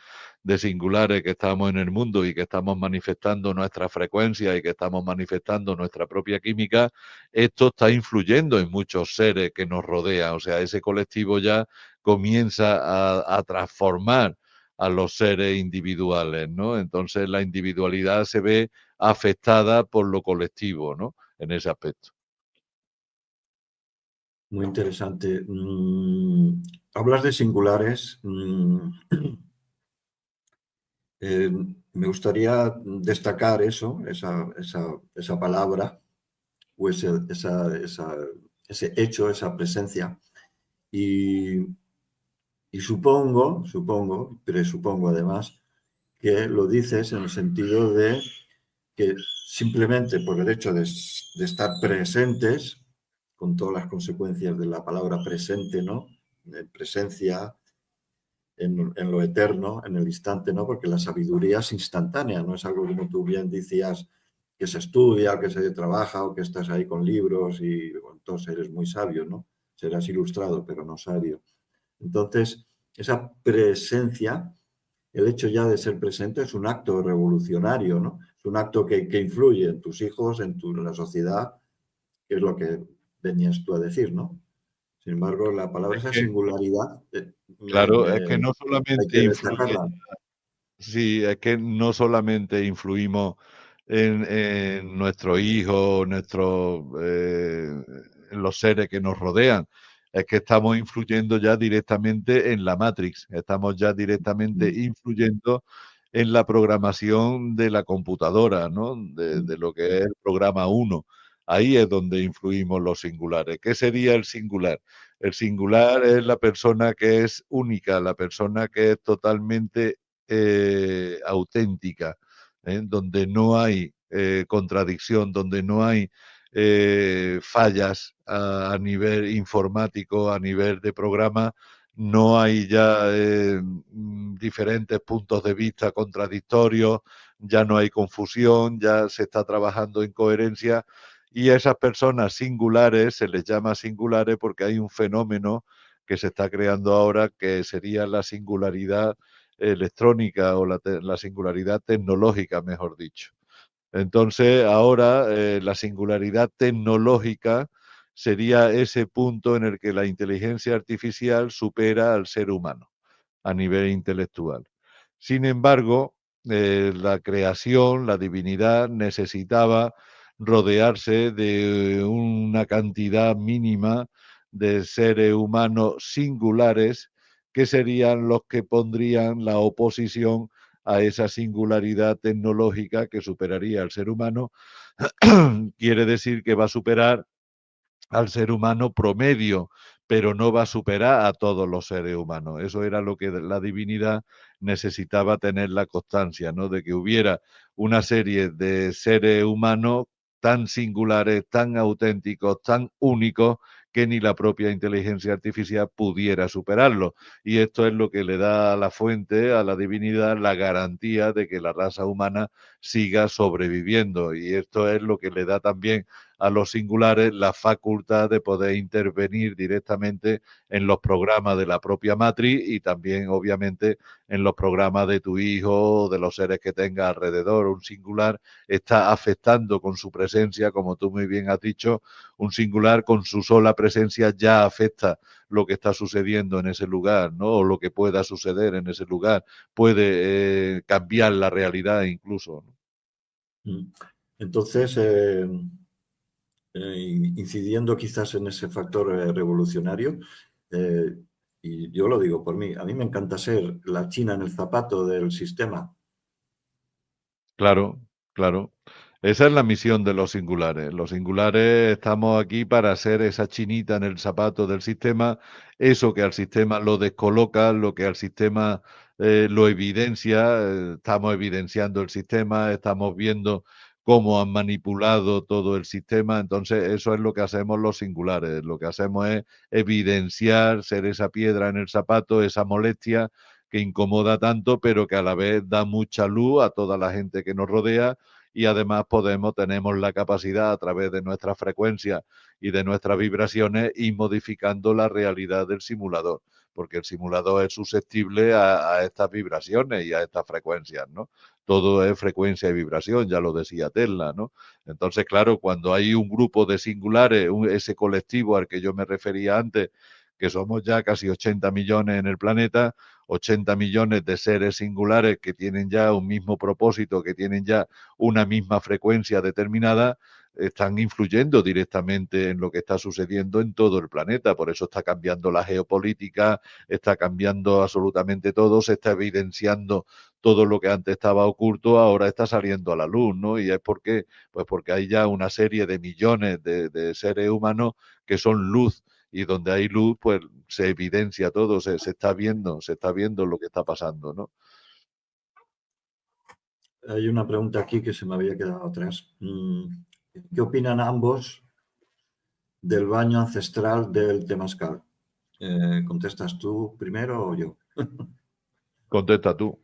de singulares que estamos en el mundo y que estamos manifestando nuestra frecuencia y que estamos manifestando nuestra propia química, esto está influyendo en muchos seres que nos rodean. O sea, ese colectivo ya comienza a transformar a los seres individuales, ¿no? Entonces la individualidad se ve afectada por lo colectivo, ¿no? En ese aspecto. Muy interesante. Hablas de singulares. Me gustaría destacar esa palabra o ese hecho, esa presencia. Y, y presupongo además, que lo dices en el sentido de que simplemente por el hecho de estar presentes, con todas las consecuencias de la palabra presente, ¿no? Presencia en lo eterno, en el instante, ¿no? Porque la sabiduría es instantánea, no es algo como tú bien decías, que se estudia, o que se trabaja, o que estás ahí con libros y entonces eres muy sabio, ¿no? Serás ilustrado, pero no sabio. Entonces, esa presencia, el hecho ya de ser presente es un acto revolucionario, ¿no? Es un acto que influye en tus hijos, en la sociedad, que es lo que venías tú a decir, ¿no? Sin embargo, la palabra Es esa que singularidad Claro, es que no hay solamente que influye, destacarla. sí, es que no solamente influimos en nuestros hijos, en los seres que nos rodean, es que estamos influyendo ya directamente en la Matrix, estamos ya directamente influyendo en la programación de la computadora, ¿no? De lo que es el programa uno. Ahí es donde influimos los singulares. ¿Qué sería el singular? El singular es la persona que es única, la persona que es totalmente auténtica, donde no hay contradicción, donde no hay fallas a nivel informático, a nivel de programa, no hay ya diferentes puntos de vista contradictorios, ya no hay confusión, ya se está trabajando en coherencia Y a esas personas singulares se les llama singulares porque hay un fenómeno que se está creando ahora que sería la singularidad electrónica o la singularidad tecnológica, mejor dicho. Entonces, ahora la singularidad tecnológica sería ese punto en el que la inteligencia artificial supera al ser humano a nivel intelectual. Sin embargo, la creación, la divinidad, necesitaba rodearse de una cantidad mínima de seres humanos singulares que serían los que pondrían la oposición a esa singularidad tecnológica que superaría al ser humano. Quiere decir que va a superar al ser humano promedio, pero no va a superar a todos los seres humanos. Eso era lo que la divinidad necesitaba tener la constancia, ¿no? De que hubiera una serie de seres humanos tan singulares, tan auténticos, tan únicos, que ni la propia inteligencia artificial pudiera superarlo. Y esto es lo que le da a la fuente, a la divinidad, la garantía de que la raza humana siga sobreviviendo. Y esto es lo que le da también a los singulares la facultad de poder intervenir directamente en los programas de la propia matriz y también, obviamente, en los programas de tu hijo o de los seres que tenga alrededor. Un singular está afectando con su presencia, como tú muy bien has dicho, un singular con su sola presencia ya afecta lo que está sucediendo en ese lugar, ¿no? O lo que pueda suceder en ese lugar. Puede cambiar la realidad incluso, ¿no? Entonces, incidiendo quizás en ese factor revolucionario, eh, y yo lo digo por mí, a mí me encanta ser la china en el zapato del sistema. Claro, claro. Esa es la misión de los singulares. Los singulares estamos aquí para ser esa chinita en el zapato del sistema, eso que al sistema lo descoloca, lo que al sistema lo evidencia. Estamos evidenciando el sistema, estamos viendo cómo han manipulado todo el sistema. Entonces, eso es lo que hacemos los singulares. Lo que hacemos es evidenciar, ser esa piedra en el zapato, esa molestia que incomoda tanto, pero que a la vez da mucha luz a toda la gente que nos rodea y además tenemos la capacidad a través de nuestras frecuencias y de nuestras vibraciones ir modificando la realidad del simulador, porque el simulador es susceptible a estas vibraciones y a estas frecuencias, ¿no? Todo es frecuencia y vibración, ya lo decía Tesla, ¿no? Entonces, claro, cuando hay un grupo de singulares, ese colectivo al que yo me refería antes, que somos ya casi 80 millones en el planeta, 80 millones de seres singulares que tienen ya un mismo propósito, que tienen ya una misma frecuencia determinada, están influyendo directamente en lo que está sucediendo en todo el planeta. Por eso está cambiando la geopolítica, está cambiando absolutamente todo, se está evidenciando todo lo que antes estaba oculto, ahora está saliendo a la luz, ¿no? Y es porque, pues porque hay ya una serie de millones de seres humanos que son luz y donde hay luz, pues se evidencia todo, se está viendo lo que está pasando, ¿no? Hay una pregunta aquí que se me había quedado atrás. ¿Qué opinan ambos del baño ancestral del temazcal? ¿Contestas tú primero o yo? Contesta tú.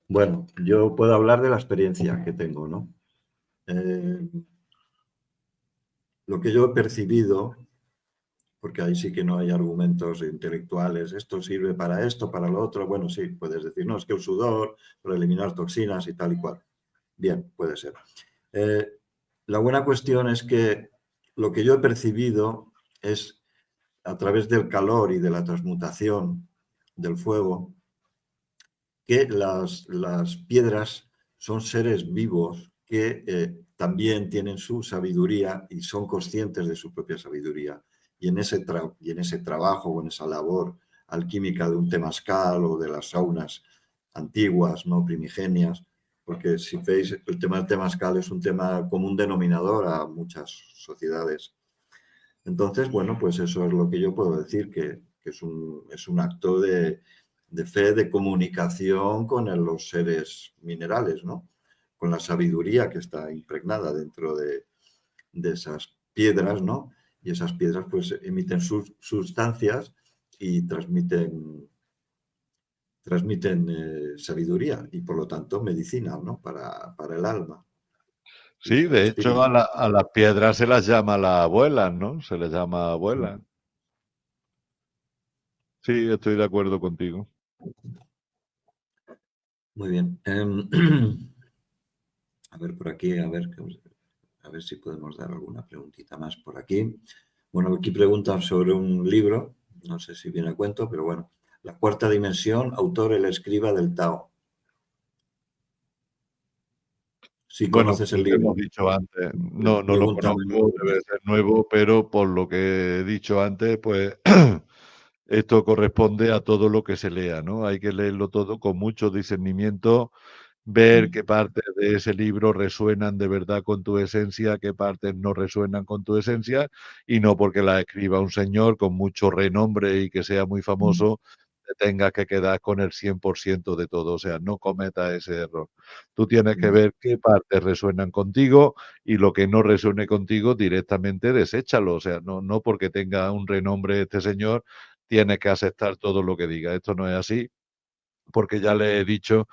Bueno, yo puedo hablar de la experiencia que tengo, ¿no? Eh, lo que yo he percibido, porque ahí sí que no hay argumentos intelectuales, esto sirve para esto, para lo otro. Bueno, sí, puedes decir, no, es que el sudor, para eliminar toxinas y tal y cual. Bien, puede ser. Eh, la buena cuestión es que lo que yo he percibido es a través del calor y de la transmutación del fuego, que las piedras son seres vivos que también tienen su sabiduría y son conscientes de su propia sabiduría. Y en ese trabajo o en esa labor alquímica de un temazcal o de las saunas antiguas, no primigenias, porque si veis, el tema del temazcal es un tema común denominador a muchas sociedades. Entonces, bueno, pues eso es lo que yo puedo decir, que es un acto de fe, de comunicación con los seres minerales, ¿no? Con la sabiduría que está impregnada dentro de esas piedras, ¿no? Y esas piedras pues emiten sus sustancias y transmiten sabiduría y por lo tanto medicina, ¿no? Para el alma. Sí, el de hecho espíritu. a las piedras se las llama las abuelas, ¿no? Se les llama Sí. abuelas. Sí, estoy de acuerdo contigo. Muy bien. A ver por aquí, a ver si podemos dar alguna preguntita más por aquí. Bueno, aquí preguntan sobre un libro, no sé si viene a cuento, pero bueno. La cuarta dimensión, autor el escriba del Tao. Si Bueno, conoces el lo que libro, hemos dicho antes, no lo pregúntame. conozco, debe ser nuevo, pero por lo que he dicho antes, pues esto corresponde a todo lo que se lea, ¿no? Hay que leerlo todo con mucho discernimiento, ver qué partes de ese libro resuenan de verdad con tu esencia, qué partes no resuenan con tu esencia, y no porque la escriba un señor con mucho renombre y que sea muy famoso, te tengas que quedar con el 100% de todo. O sea, no cometas ese error. Tú tienes que ver qué partes resuenan contigo y lo que no resuene contigo directamente deséchalo. O sea, no porque tenga un renombre este señor, tienes que aceptar todo lo que diga. Esto no es así, porque ya le he dicho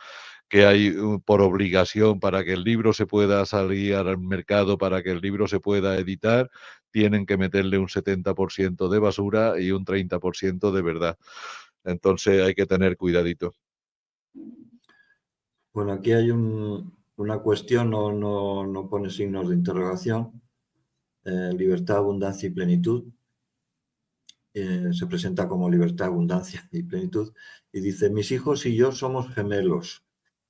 que hay por obligación para que el libro se pueda salir al mercado, para que el libro se pueda editar, tienen que meterle un 70% de basura y un 30% de verdad. Entonces hay que tener cuidadito. Bueno, aquí hay una cuestión, no pone signos de interrogación. Libertad, abundancia y plenitud. Se presenta como libertad, abundancia y plenitud. Y dice, mis hijos y yo somos gemelos,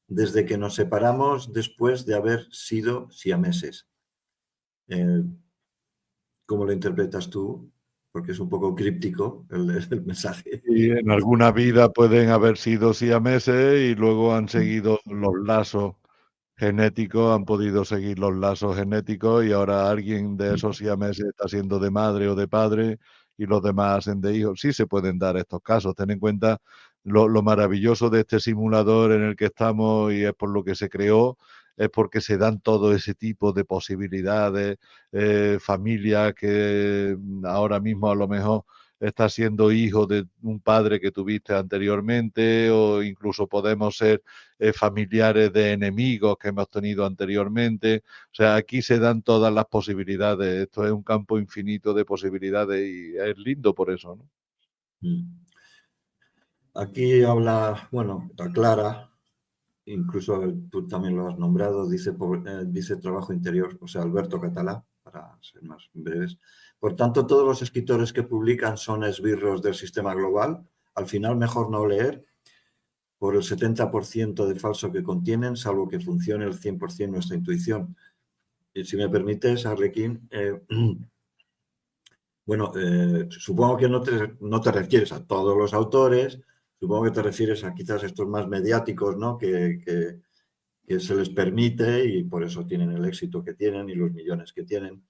desde que nos separamos después de haber sido siameses. Eh, ¿Cómo lo interpretas tú? Porque es un poco críptico el mensaje. Y en alguna vida pueden haber sido siameses y luego han seguido los lazos genéticos, han podido seguir los lazos genéticos y ahora alguien de esos siameses está siendo de madre o de padre y los demás hacen de hijos. Sí se pueden dar estos casos. Ten en cuenta lo maravilloso de este simulador en el que estamos y es por lo que se creó, es porque se dan todo ese tipo de posibilidades, familias que ahora mismo a lo mejor estás siendo hijo de un padre que tuviste anteriormente o incluso podemos ser familiares de enemigos que hemos tenido anteriormente. O sea, aquí se dan todas las posibilidades. Esto es un campo infinito de posibilidades y es lindo por eso, ¿no? Aquí habla, bueno, aclara, incluso tú también lo has nombrado, dice trabajo interior, o sea, Alberto Catalá, para ser más breves. Por tanto, todos los escritores que publican son esbirros del sistema global. Al final, mejor no leer por el 70% de falso que contienen, salvo que funcione el 100% nuestra intuición. Y si me permites, Arlequín, bueno, supongo que no te refieres a todos los autores, supongo que te refieres a quizás estos más mediáticos, ¿no? Que se les permite y por eso tienen el éxito que tienen y los millones que tienen.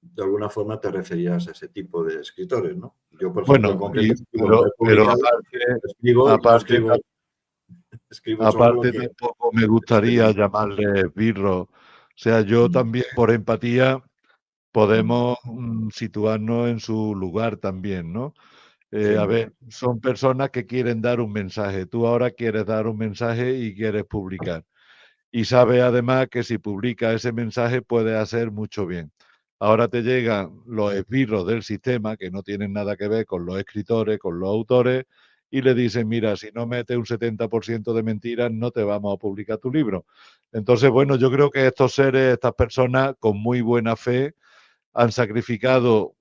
De alguna forma te referías a ese tipo de escritores, ¿no? Yo, por ejemplo, en Bueno, concreto, como no he pero publicado, escribo, no aparte, escribo, escribo solo lo aparte que tampoco me gustaría experimento. llamarle birro. O sea, yo también por empatía podemos situarnos en su lugar también, ¿no? A Sí. ver, son personas que quieren dar un mensaje. Tú ahora quieres dar un mensaje y quieres publicar. Y sabes además que si publicas ese mensaje puedes hacer mucho bien. Ahora te llegan los esbirros del sistema que no tienen nada que ver con los escritores, con los autores, y le dicen, mira, si no metes un 70% de mentiras, no te vamos a publicar tu libro. Entonces, bueno, yo creo que estos seres, estas personas con muy buena fe, han sacrificado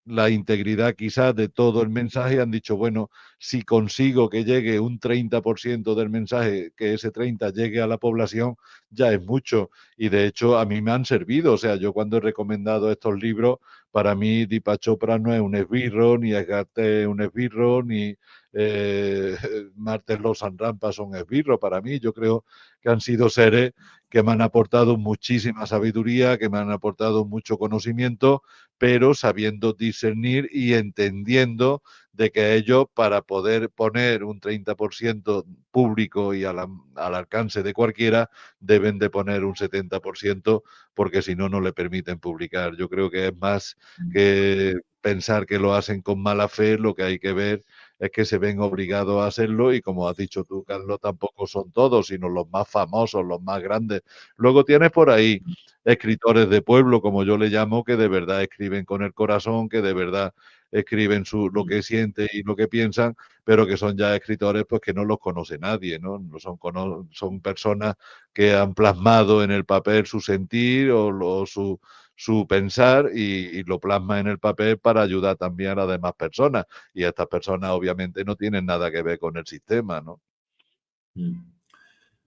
la integridad quizás de todo el mensaje, han dicho, bueno, si consigo que llegue un 30% del mensaje, que ese 30 llegue a la población, ya es mucho. Y de hecho a mí me han servido. O sea, yo cuando he recomendado estos libros, para mí Deepak Chopra no es un esbirro, ni Agathe es un esbirro, ni eh, Martes los Rampa son esbirros. Para mí, yo creo que han sido seres que me han aportado muchísima sabiduría, que me han aportado mucho conocimiento, pero sabiendo discernir y entendiendo de que ellos, para poder poner un 30% público y al alcance de cualquiera, deben de poner un 70% porque si no, no le permiten publicar. Yo creo que es más que pensar que lo hacen con mala fe, lo que hay que ver es que se ven obligados a hacerlo y como has dicho tú, Carlos, tampoco son todos, sino los más famosos, los más grandes. Luego tienes por ahí escritores de pueblo, como yo le llamo, que de verdad escriben con el corazón, que de verdad escriben lo que sienten y lo que piensan, pero que son ya escritores pues que no los conoce nadie, ¿no? No son, son personas que han plasmado en el papel su sentir o su pensar y lo plasma en el papel para ayudar también a las demás personas. Y estas personas obviamente no tienen nada que ver con el sistema, ¿no?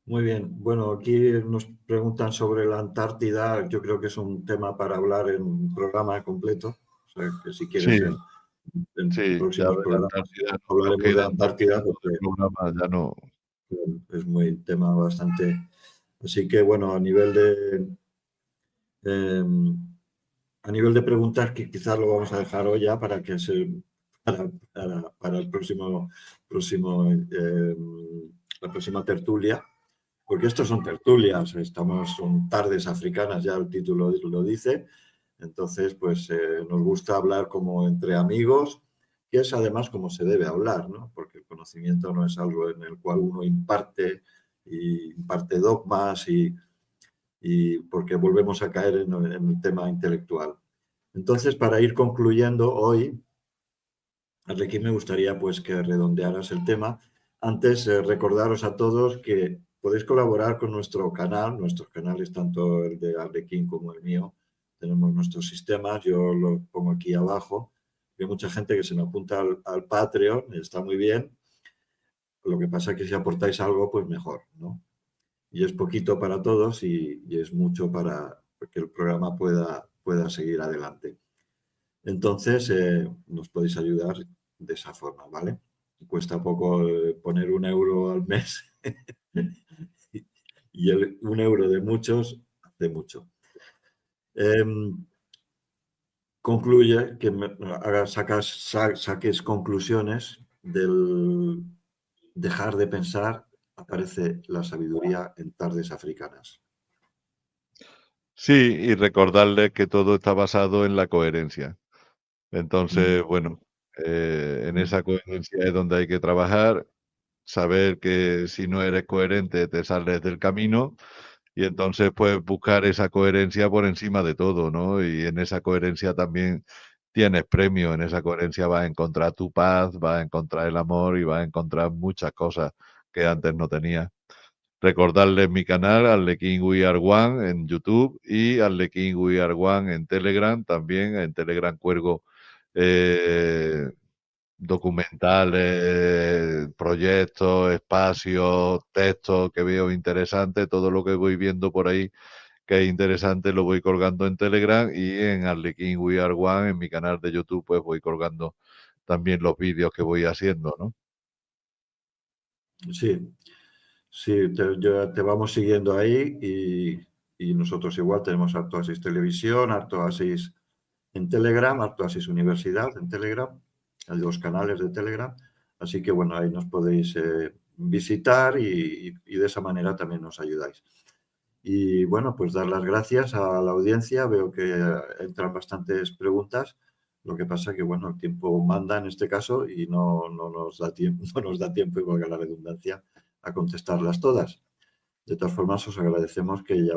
Muy bien. Bueno, aquí nos preguntan sobre la Antártida. Yo creo que es un tema para hablar en un programa completo. O sea, que si Sí, quieres en sí, ya próximos ves, la programas Antártida nos hablaremos de quedan 2 Antártida minutos de porque programa, ya no. es muy tema bastante. Así que bueno, eh, a nivel de preguntas, que quizás lo vamos a dejar hoy ya para que para el la próxima tertulia, porque estos son tertulias, son tardes africanas, ya el título lo dice. Entonces, pues nos gusta hablar como entre amigos, que es además como se debe hablar, ¿no? Porque el conocimiento no es algo en el cual uno imparte dogmas y porque volvemos a caer en el tema intelectual. Entonces, para ir concluyendo hoy, aquí me gustaría pues que redondearas el tema. Antes, recordaros a todos que podéis colaborar con nuestro canal, nuestros canales, tanto el de Arlequín como el mío. Tenemos nuestros sistemas, yo lo pongo aquí abajo. Hay mucha gente que se me apunta al Patreon, está muy bien. Lo que pasa es que si aportáis algo, pues mejor, ¿no? Y es poquito para todos y es mucho para que el programa pueda seguir adelante. Entonces, nos podéis ayudar de esa forma, ¿vale? Cuesta poco poner 1 euro al mes y 1 euro de muchos hace mucho. Concluye que saques conclusiones del dejar de pensar, aparece la sabiduría en tardes africanas. Sí, y recordarles que todo está basado en la coherencia. Entonces, Mm, bueno, en mm. esa coherencia es donde hay que trabajar, saber que si no eres coherente te sales del camino y entonces pues buscar esa coherencia por encima de todo, ¿no? Y en esa coherencia también tienes premio, en esa coherencia vas a encontrar tu paz, vas a encontrar el amor y vas a encontrar muchas cosas que antes no tenías. Recordarles mi canal, Arlequín We Are One en YouTube y Arlequín We Are One en Telegram. También en Telegram cuelgo eh, documentales, proyectos, espacios, textos que veo interesantes, todo lo que voy viendo por ahí que es interesante lo voy colgando en Telegram y en Arlequín We Are One, en mi canal de YouTube, pues voy colgando también los vídeos que voy haciendo, ¿no? Sí, sí, te vamos siguiendo ahí y nosotros igual tenemos Artoasis Televisión, Artoasis en Telegram, Artoasis Universidad en Telegram, hay 2 canales de Telegram, así que bueno, ahí nos podéis visitar y de esa manera también nos ayudáis. Y bueno, pues dar las gracias a la audiencia, veo que entran bastantes preguntas, lo que pasa que bueno, el tiempo manda en este caso y no nos da tiempo, no nos da tiempo, y valga la redundancia, a contestarlas todas. De todas formas, os agradecemos que ya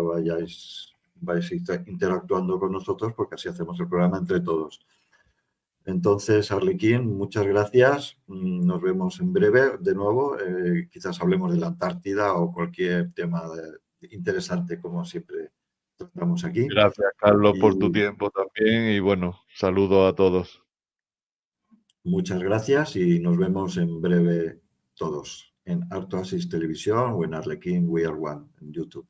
vais interactuando con nosotros porque así hacemos el programa entre todos. Entonces, Arlequín, muchas gracias. Nos vemos en breve de nuevo. Quizás hablemos de la Antártida o cualquier tema interesante, como siempre tratamos aquí. Gracias, Carlos, por tu Y tiempo también y bueno, saludos a todos. muchas gracias y nos vemos en breve todos en Artoasis Televisión o en Arlequín We Are One en YouTube.